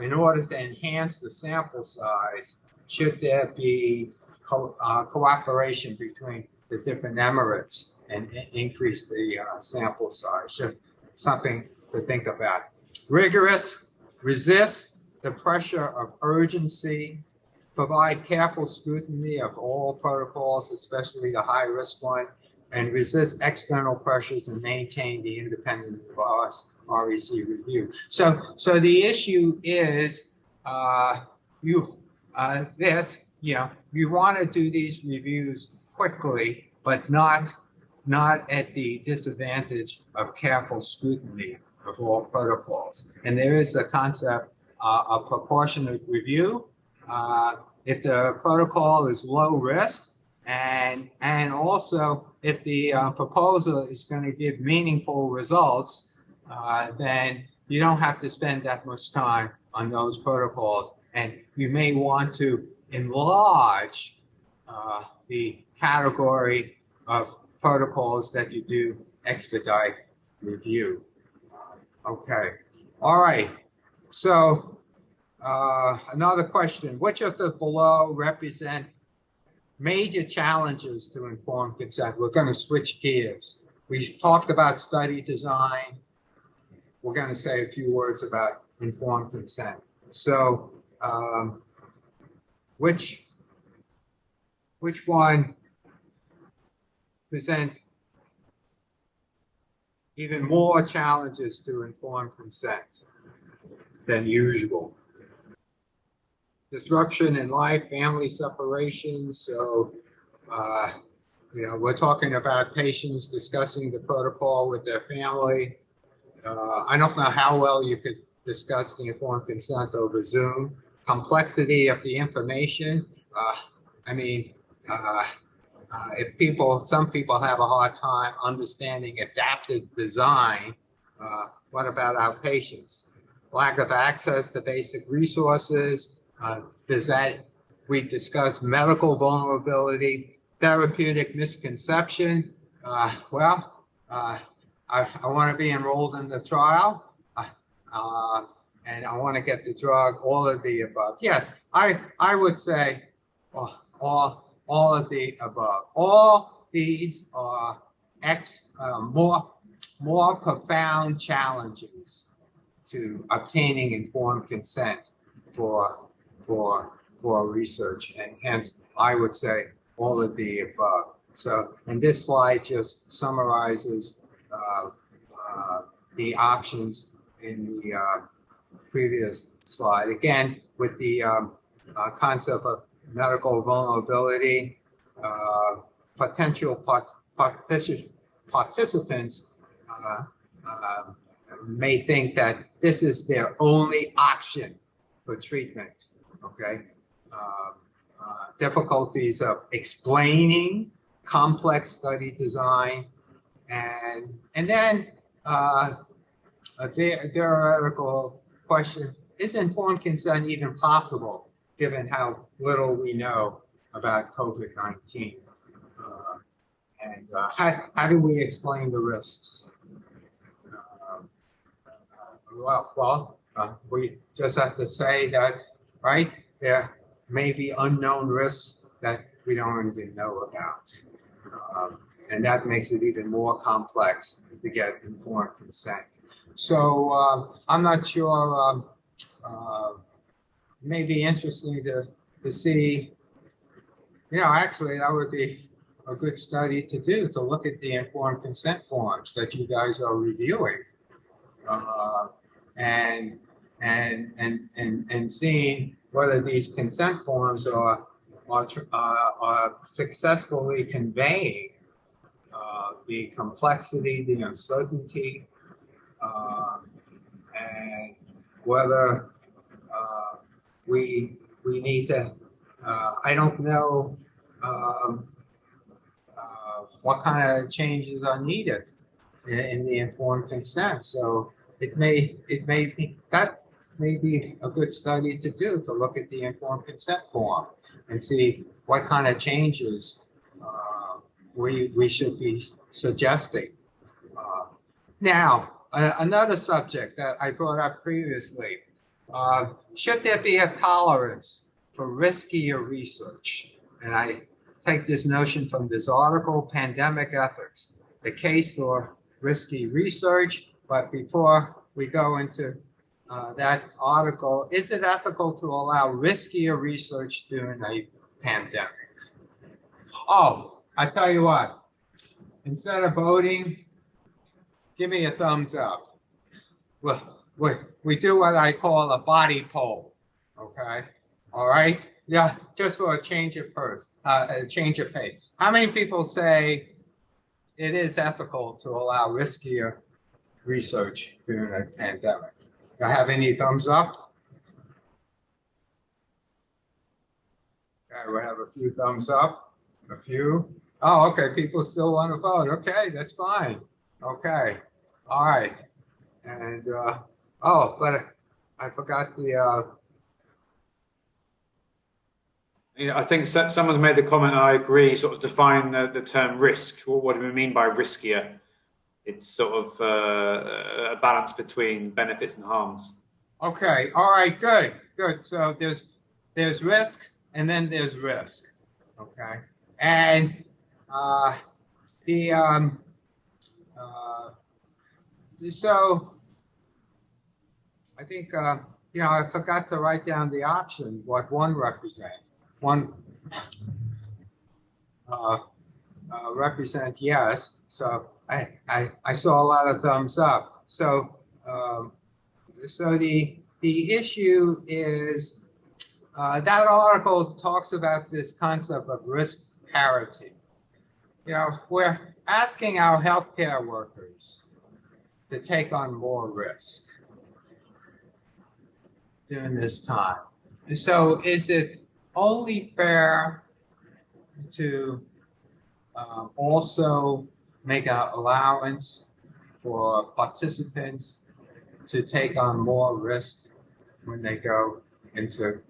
In order to enhance the sample size, should there be cooperation between the different emirates and increase the sample size? Something to think about. Rigorous, resist the pressure of urgency, provide careful scrutiny of all protocols, especially the high-risk one, and resist external pressures and maintain the independence of REC review. So the issue is you want to do these reviews quickly, but not at the disadvantage of careful scrutiny of all protocols. And there is the concept of proportionate review. If the protocol is low risk, and also if the proposal is going to give meaningful results, then you don't have to spend that much time on those protocols. And you may want to enlarge the category of protocols that you do expedite review. Okay. All right. So another question, which of the below represent major challenges to informed consent? We're going to switch gears. We talked about study design. We're going to say a few words about informed consent. So which one present even more challenges to informed consent than usual? Disruption in life, family separation. So, we're talking about patients discussing the protocol with their family. I don't know how well you could discuss the informed consent over Zoom. Complexity of the information. Some people have a hard time understanding adaptive design. What about our patients? Lack of access to basic resources. We discuss medical vulnerability, therapeutic misconception. I want to be enrolled in the trial, and I want to get the drug, all of the above. Yes, I would say all of the above. All these are more profound challenges to obtaining informed consent for research, and hence I would say all of the above. So, and this slide just summarizes the options in the previous slide. Again, with the concept of medical vulnerability, potential participants may think that this is their only option for treatment. Okay, difficulties of explaining complex study design, and then a theoretical question: is informed consent even possible, given how little we know about COVID-19? How do we explain the risks? We just have to say that, right, there may be unknown risks that we don't even know about. And that makes it even more complex to get informed consent. So I'm not sure, may be interesting to see Actually, that would be a good study to do, to look at the informed consent forms that you guys are reviewing, and seeing whether these consent forms are successfully conveying the complexity, the uncertainty, and whether we need to. I don't know what kind of changes are needed in the informed consent. So it may be that may be a good study to do, to look at the informed consent form and see what kind of changes we should be suggesting. Now, another subject that I brought up previously, should there be a tolerance for riskier research? And I take this notion from this article, Pandemic Ethics, the case for risky research. But before we go into that article, is it ethical to allow riskier research during a pandemic? Oh, I tell you what, instead of voting, give me a thumbs up. Well, we do what I call a body poll, okay? All right? Yeah, just for a change of pace. How many people say it is ethical to allow riskier research during a pandemic? Do I have any thumbs up? Okay, we have a few thumbs up, a few. Oh, okay, people still want to vote. Okay, that's fine. Okay, all right. And, oh, but I forgot the, I think someone's made the comment, and I agree, sort of define the term risk. What do we mean by riskier? It's sort of a balance between benefits and harms. Okay, all right, good. So there's risk, and then there's risk, okay? And so I think, I forgot to write down the option, what one represents. One represent yes. So I saw a lot of thumbs up. So so the issue is that article talks about this concept of risk parity. We're asking our healthcare workers to take on more risk during this time. So is it only fair to also make an allowance for participants to take on more risk when they go into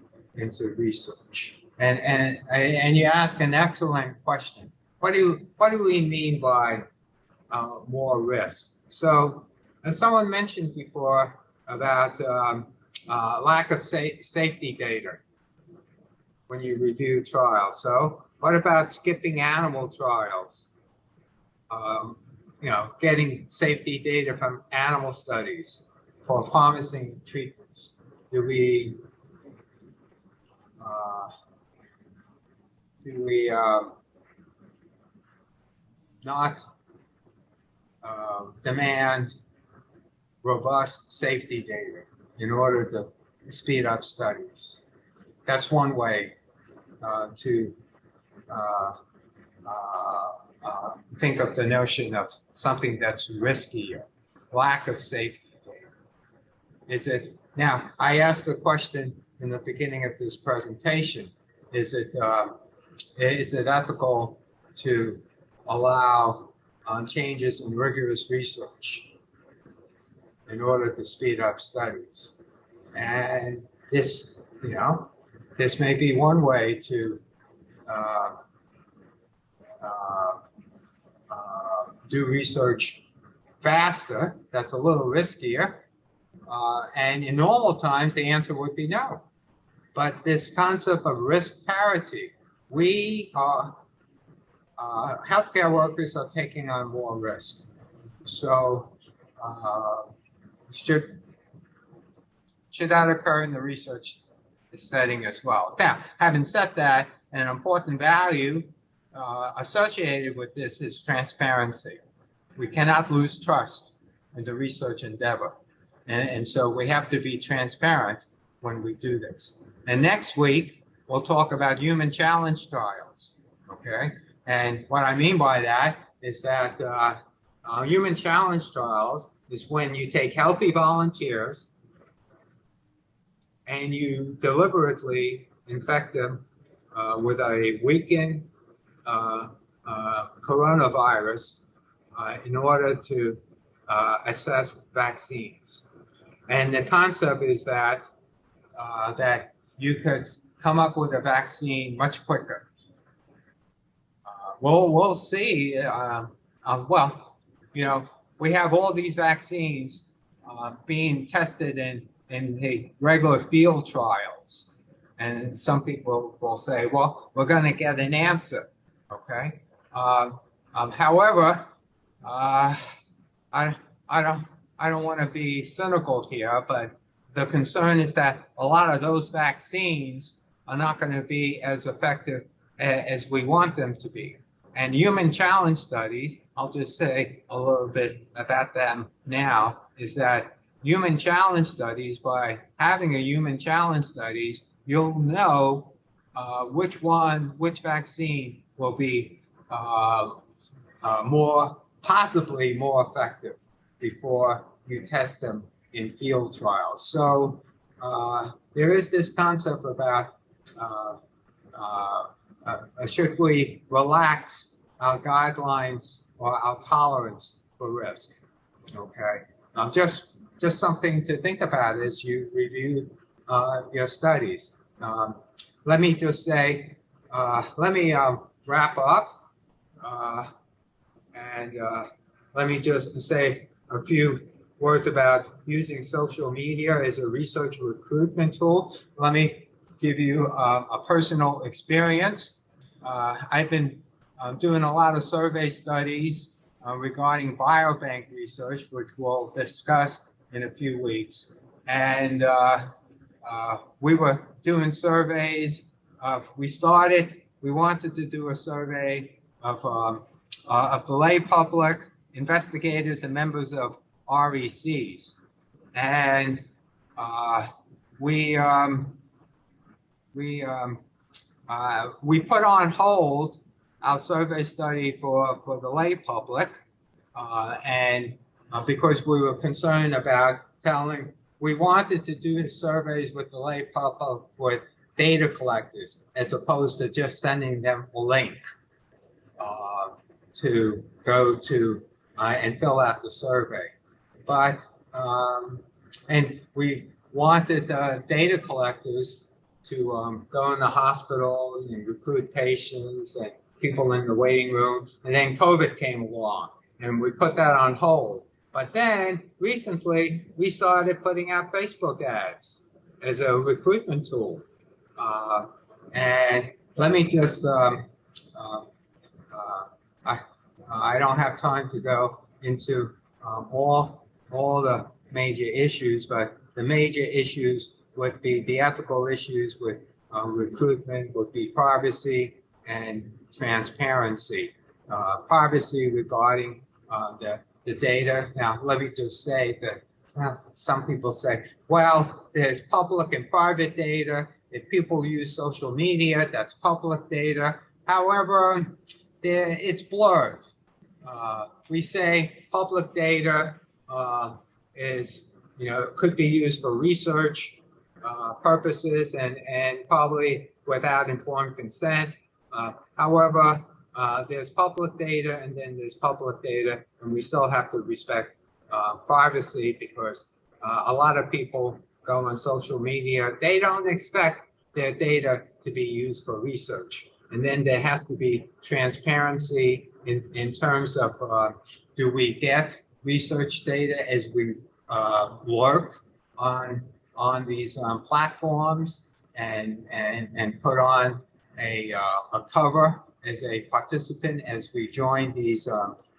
research? And you ask an excellent question. What do we mean by more risk? So, as someone mentioned before about lack of safety data when you review trials. So, what about skipping animal trials? Getting safety data from animal studies for promising treatments. Do we not demand robust safety data in order to speed up studies? That's one way to think of the notion of something that's riskier, lack of safety data. Is it, now, I asked a question in the beginning of this presentation, is it ethical to allow changes in rigorous research in order to speed up studies? And this, this may be one way to do research faster. That's a little riskier. And in normal times, the answer would be no. But this concept of risk parity, we are, healthcare workers are taking on more risk. So should that occur in the research setting as well? Now, having said that, an important value associated with this is transparency. We cannot lose trust in the research endeavor. And so we have to be transparent when we do this. And next week, we'll talk about human challenge trials, okay? And what I mean by that is that human challenge trials is when you take healthy volunteers and you deliberately infect them with a weakened coronavirus in order to assess vaccines. And the concept is that that you could come up with a vaccine much quicker. We'll see. Well, you know, we have all these vaccines being tested in the regular field trials. And some people will say, well, we're going to get an answer, okay? However, I don't want to be cynical here, but the concern is that a lot of those vaccines are not going to be as effective as we want them to be. And human challenge studies, I'll just say a little bit about them now, is that human challenge studies, by having a human challenge studies, you'll know which vaccine will be possibly more effective before you test them in field trials. So there is this concept about should we relax our guidelines or our tolerance for risk? Okay, just something to think about as you review your studies. Let me just say, let me wrap up, and let me just say a few words about using social media as a research recruitment tool. Let me give you a personal experience. I've been doing a lot of survey studies regarding biobank research, which we'll discuss in a few weeks. And we were doing surveys. We wanted to do a survey of the lay public, investigators, and members of RECs. And we put on hold our survey study for the lay public, and because we were concerned about we wanted to do surveys with the lay public with data collectors, as opposed to just sending them a link to go to and fill out the survey. But and we wanted data collectors to go in the hospitals and recruit patients and people in the waiting room. And then COVID came along and we put that on hold. But then recently we started putting out Facebook ads as a recruitment tool. And let me just, I don't have time to go into all the major issues, but the major issues would be the ethical issues with recruitment, would be privacy and transparency. Privacy regarding the data. Now, let me just say that some people say, well, there's public and private data. If people use social media, that's public data. However, it's blurred. We say public data is, could be used for research purposes and probably without informed consent. However, there's public data and then there's public data, and we still have to respect privacy, because a lot of people go on social media. They don't expect their data to be used for research. And then there has to be transparency in terms of do we get research data as we work on these platforms and put on a cover as a participant as we join these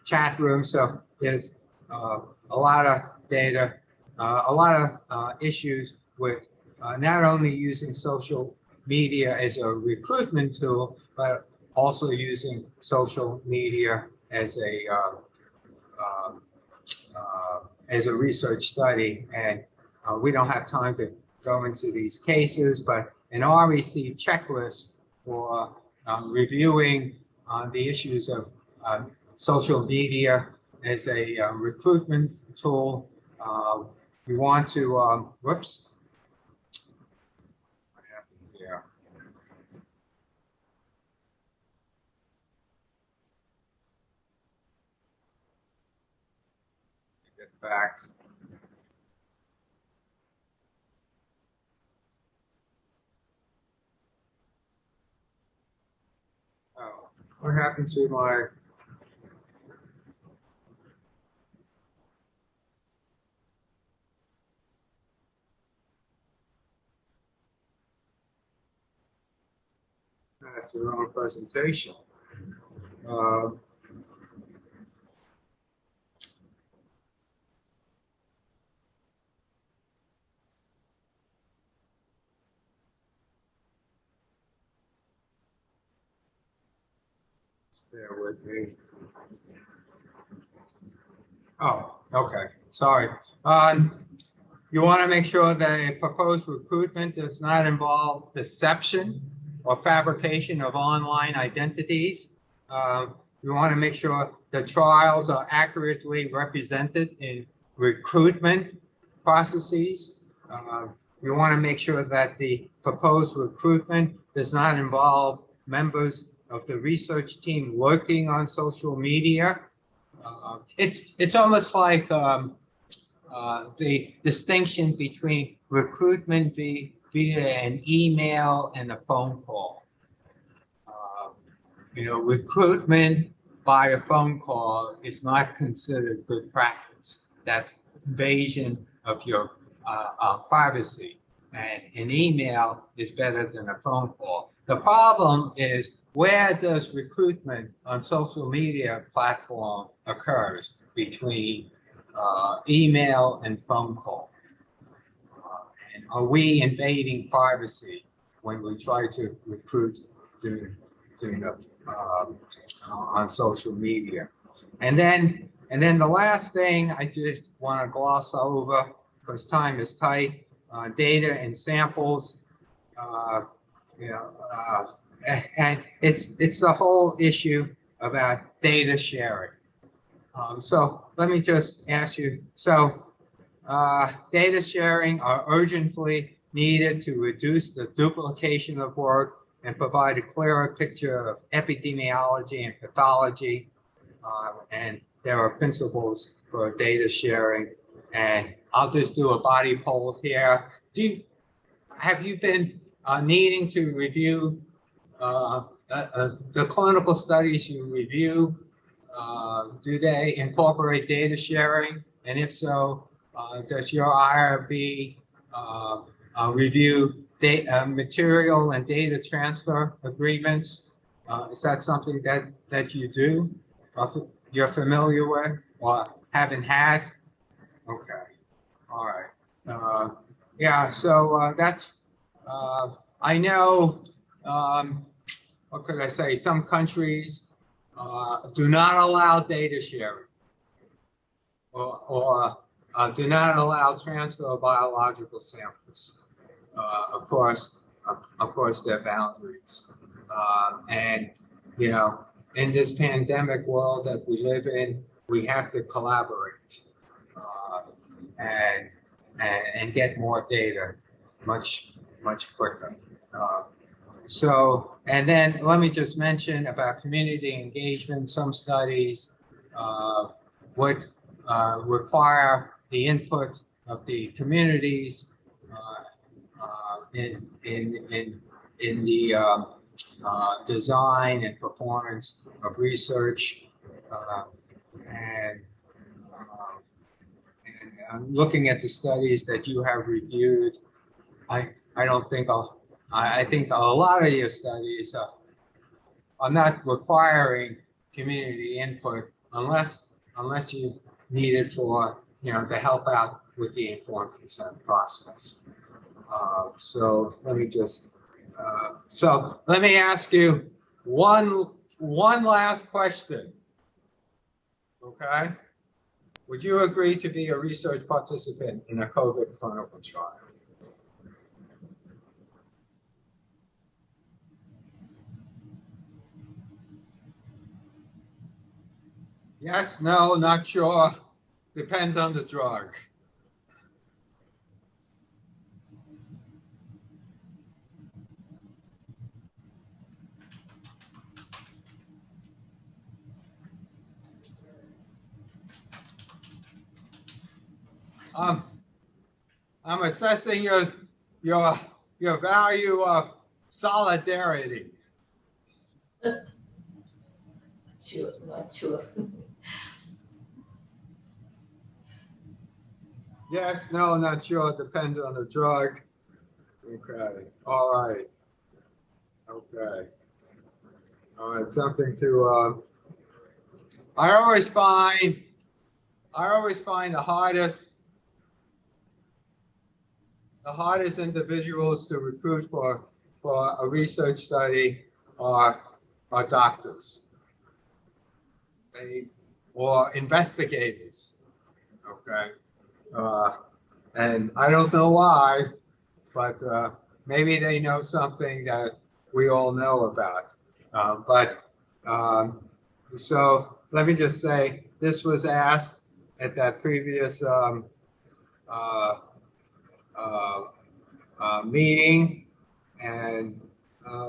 chat rooms. So there's a lot of data, a lot of issues with not only using social media as a recruitment tool, but also using social media as a research study. And we don't have time to go into these cases, but an REC checklist for reviewing the issues of social media as a recruitment tool. You want to, whoops. What happened here? Get back. Oh, what happened to my? That's the wrong presentation. Bear with me. Oh, okay. Sorry. You want to make sure that a proposed recruitment does not involve deception or fabrication of online identities. You want to make sure the trials are accurately represented in recruitment processes. You want to make sure that the proposed recruitment does not involve members of the research team working on social media. It's almost like the distinction between recruitment via an email and a phone call. Recruitment by a phone call is not considered good practice. That's invasion of your privacy. And an email is better than a phone call. The problem is, where does recruitment on social media platform occurs between email and phone call? And are we invading privacy when we try to recruit on social media? And then the last thing I just want to gloss over, because time is tight, data and samples. And it's the whole issue about data sharing. So let me just ask you, data sharing are urgently needed to reduce the duplication of work and provide a clearer picture of epidemiology and pathology. And there are principles for data sharing. And I'll just do a body poll here. Have you been needing to review the clinical studies you review? Do they incorporate data sharing? And if so, does your IRB review material and data transfer agreements? Is that something that you do, you're familiar with, or haven't had? Okay, all right. Yeah, so that's, I know, what could I say? Some countries do not allow data sharing or do not allow transfer of biological samples across their boundaries. And, in this pandemic world that we live in, we have to collaborate and get more data much quicker. And then let me just mention about community engagement. Some studies would require the input of the communities in the design and performance of research. And looking at the studies that you have reviewed, I think a lot of your studies are not requiring community input unless you need it for, to help out with the informed consent process. So let me just So let me ask you one last question. Okay? Would you agree to be a research participant in a COVID clinical trial? Yes, no, not sure. Depends on the drug. I'm assessing your value of solidarity. Sure, not sure. Yes, no, not sure. Depends on the drug. Okay. All right. Okay. All right. Something to. I always find the hardest individuals to recruit for a research study are doctors, or investigators. Okay. And I don't know why, but maybe they know something that we all know about. So let me just say, this was asked at that previous meeting, and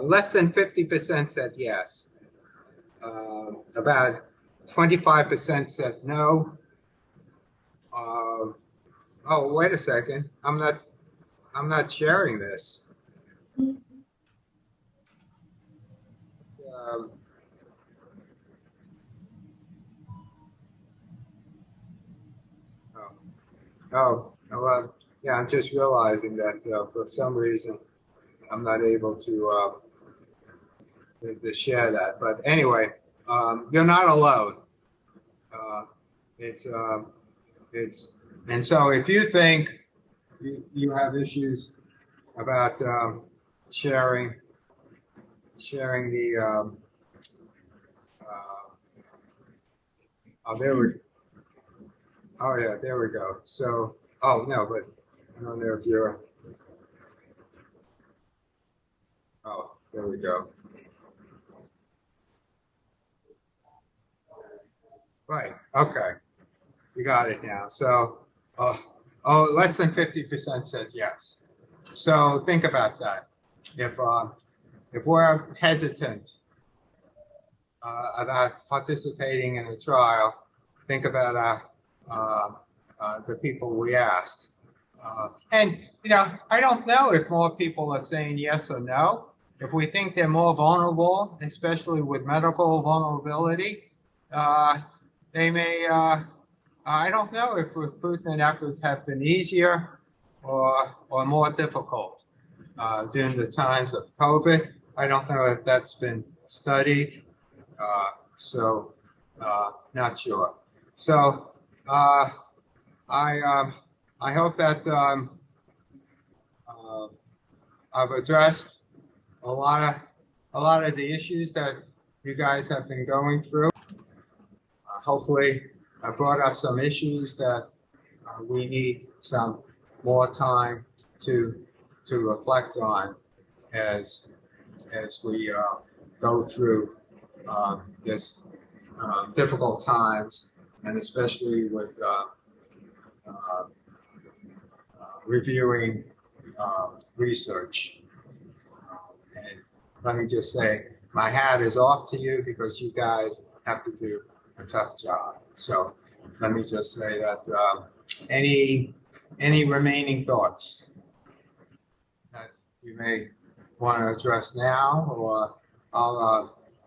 less than 50% said yes. About 25% said no. Oh, wait a second. I'm not sharing this. Well, yeah, I'm just realizing that for some reason I'm not able to share that. But anyway, you're not alone. It's and so if you think you have issues about sharing the there we go. So no, but I don't know if you're there we go. Right. Okay. You got it now. So less than 50% said yes. So think about that. If we're hesitant about participating in a trial, think about the people we asked. And I don't know if more people are saying yes or no. If we think they're more vulnerable, especially with medical vulnerability, they may. I don't know if recruitment efforts have been easier or more difficult during the times of COVID. I don't know if that's been studied, so not sure. So I hope that I've addressed a lot of the issues that you guys have been going through. Hopefully, I brought up some issues that we need some more time to reflect on as we go through this difficult times, and especially with reviewing research. And let me just say, my hat is off to you because you guys have to do a tough job. So let me just say that any remaining thoughts that you may want to address now,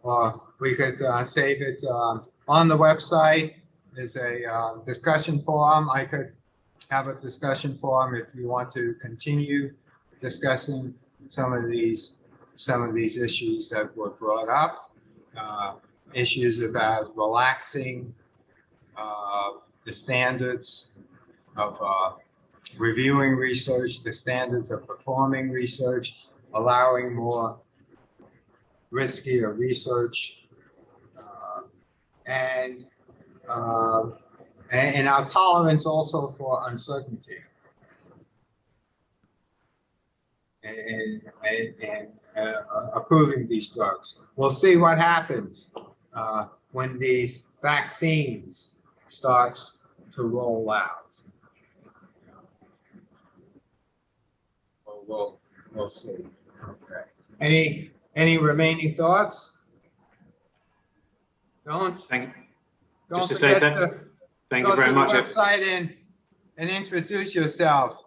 or we could save it on the website. There's a discussion forum. I could have a discussion forum if you want to continue discussing some of these issues that were brought up. Issues about relaxing the standards of reviewing research, the standards of performing research, allowing more riskier research, and our tolerance also for uncertainty, and approving these drugs. We'll see what happens when these vaccines starts to roll out. We'll see. Okay. Any remaining thoughts? Don't Just to forget say to thank go you very to much. the website and introduce yourself.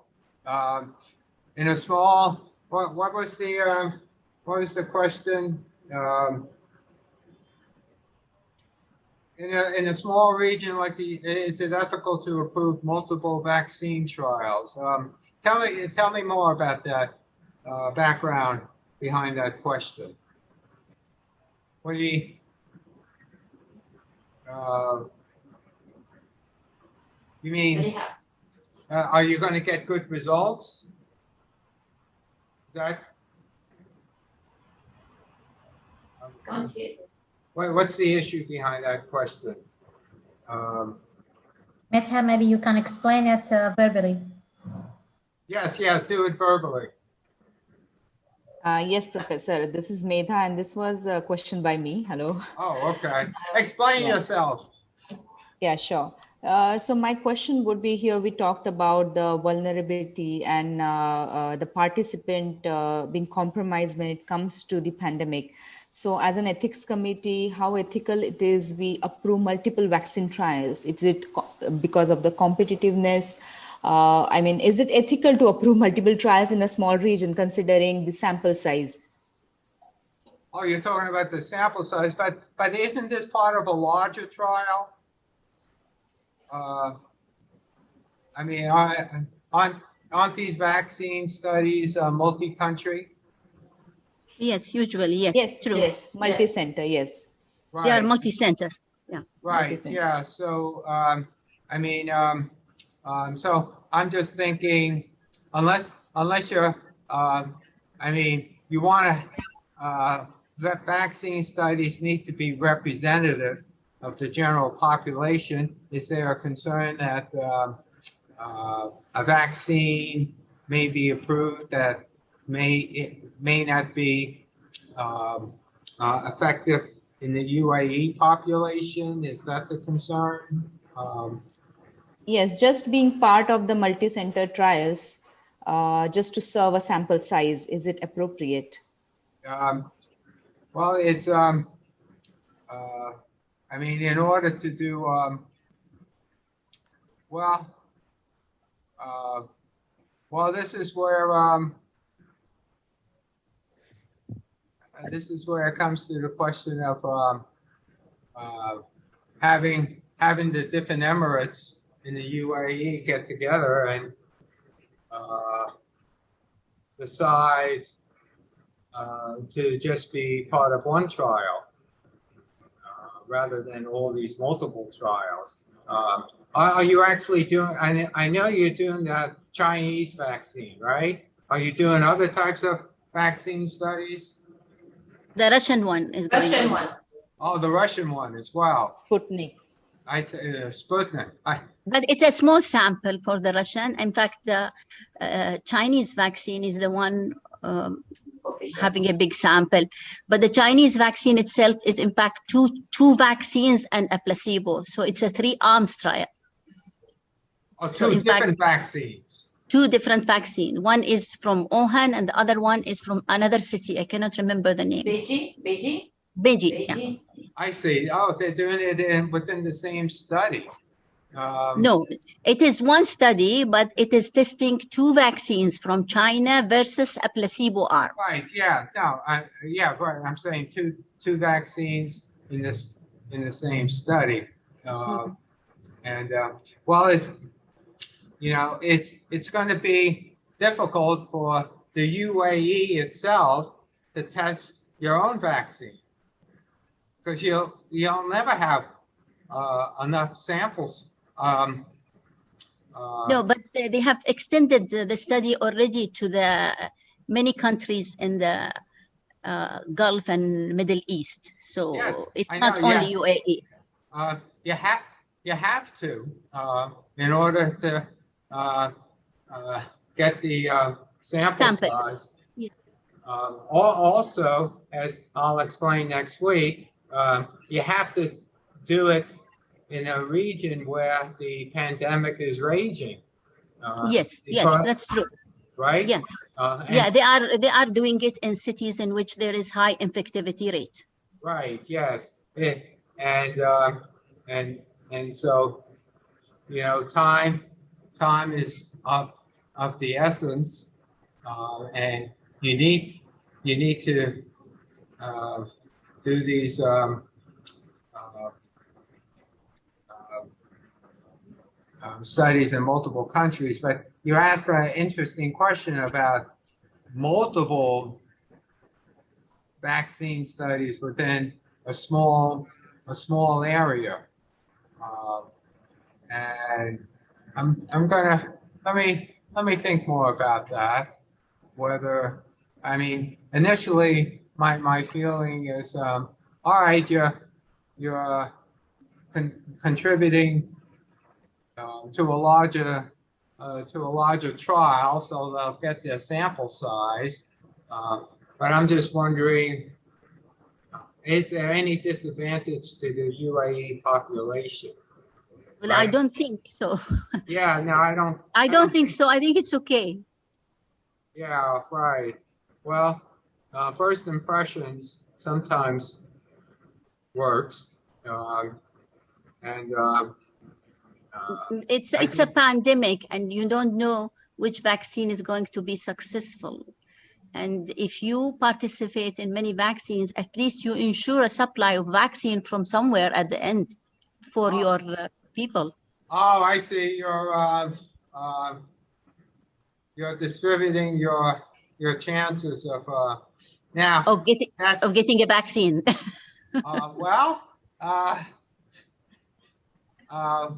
In a small, what was the question? In a small region like is it ethical to approve multiple vaccine trials? Tell me more about that background behind that question. What do you? You mean? Are you going to get good results? Is that? What's the issue behind that question? Medha, maybe you can explain it verbally. Yes, do it verbally. Yes, Professor. This is Medha, and this was a question by me. Hello. Oh, okay. Explain yourself. Yeah, sure. So my question would be here, we talked about the vulnerability and the participant being compromised when it comes to the pandemic. So as an ethics committee, how ethical it is we approve multiple vaccine trials? Is it because of the competitiveness? Is it ethical to approve multiple trials in a small region considering the sample size? Oh, you're talking about the sample size, but isn't this part of a larger trial? Aren't these vaccine studies multi-country? Yes, usually, yes. Yes, true. Yes, multi-center, yes. Right. They are multi-center. Yeah. Right. Multi-center. Yeah. So, so I'm just thinking, unless you're, you want to, that vaccine studies need to be representative of the general population. Is there a concern that a vaccine may be approved that may not be effective in the UAE population? Is that the concern? Yes, just being part of the multi-center trials, just to serve a sample size, is it appropriate? Well, it's, in order to do, this is where it comes to the question of having the different emirates in the UAE get together and decide to just be part of one trial rather than all these multiple trials. Are you actually doing, I know you're doing the Chinese vaccine, right? Are you doing other types of vaccine studies? The Russian one is going Russian on. one. Oh, the Russian one as well. Sputnik. I say Sputnik. But it's a small sample for the Russian. In fact, the Chinese vaccine is the one having a big sample. But the Chinese vaccine itself is in fact two vaccines and a placebo. So it's a 3 arms trial. Oh, two different vaccines. 2 different vaccines. One is from Wuhan and the other one is from another city. I cannot remember the name. Beijing. Yeah. I see. Oh, they're doing it within the same study. No, it is one study, but it is testing 2 vaccines from China versus a placebo arm. Right. Yeah. No. Right. I'm saying two vaccines in the same study, and it's going to be difficult for the UAE itself to test your own vaccine because you'll never have enough samples. No, but they have extended the study already to the many countries in the Gulf and Middle East. So Yes, it's I not know, only UAE. You have to in order to get the sample size. Yeah. Also, as I'll explain next week, you have to do it in a region where the pandemic is raging. Yes, that's true. Right? Yeah. They are doing it in cities in which there is high infectivity rate. Right. Yes. And so, time is of the essence, and you need to do these studies in multiple countries. But you ask an interesting question about multiple vaccine studies within a small area, and I'm gonna let me think more about that. Whether initially my feeling is all right, you're contributing to a larger trial, so they'll get their sample size. But I'm just wondering, is there any disadvantage to the UAE population? Well, right? I don't think so. Yeah, no, I don't. I don't think so. I think it's okay. Yeah, right. Well, first impressions sometimes works, it's a pandemic, and you don't know which vaccine is going to be successful. And if you participate in many vaccines, at least you ensure a supply of vaccine from somewhere at the end for your people. Oh, I see. You're distributing your chances of now of getting a vaccine.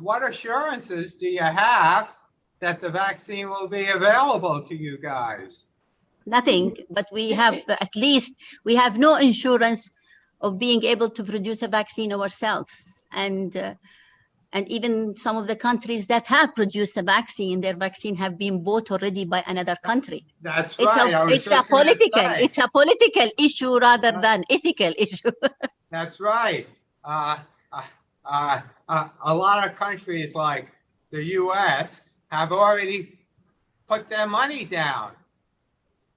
What assurances do you have that the vaccine will be available to you guys? Nothing, but we have we have no insurance of being able to produce a vaccine ourselves. And even some of the countries that have produced a vaccine, their vaccine have been bought already by another country. That's right. It's a political issue rather than ethical issue. That's right. A lot of countries like the U.S. have already put their money down.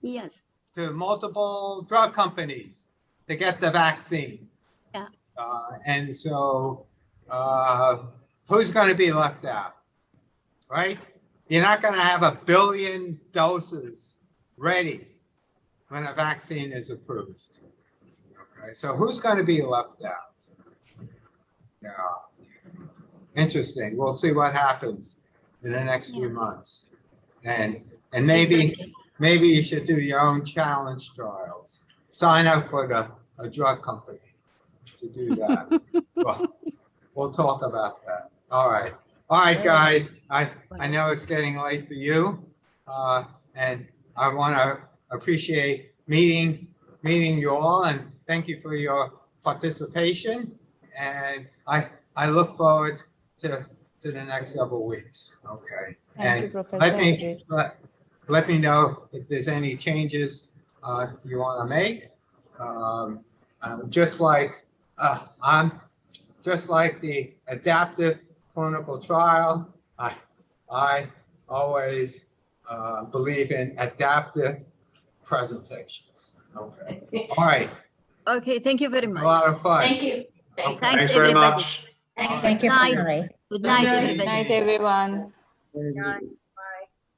Yes. To multiple drug companies to get the vaccine. Yeah. And so who's going to be left out? Right? You're not going to have 1 billion doses ready when a vaccine is approved. Okay. So who's going to be left out? Yeah. Interesting. We'll see what happens in the next few months. And maybe you should do your own challenge trials. Sign up with a drug company to do that. Well, we'll talk about that. All right, guys. I know it's getting late for you, and I want to appreciate meeting you all, and thank you for your participation. And I look forward to the next several weeks. Okay. Thank you, Professor. Let me know if there's any changes you want to make. Just like the adaptive clinical trial, I always believe in adaptive presentations. Okay. All right. Okay. Thank you very much. A lot of fun. Thank you. Okay. Thanks very everybody. much. Thank you. Good night, Good everybody. Good night, everyone. Very good.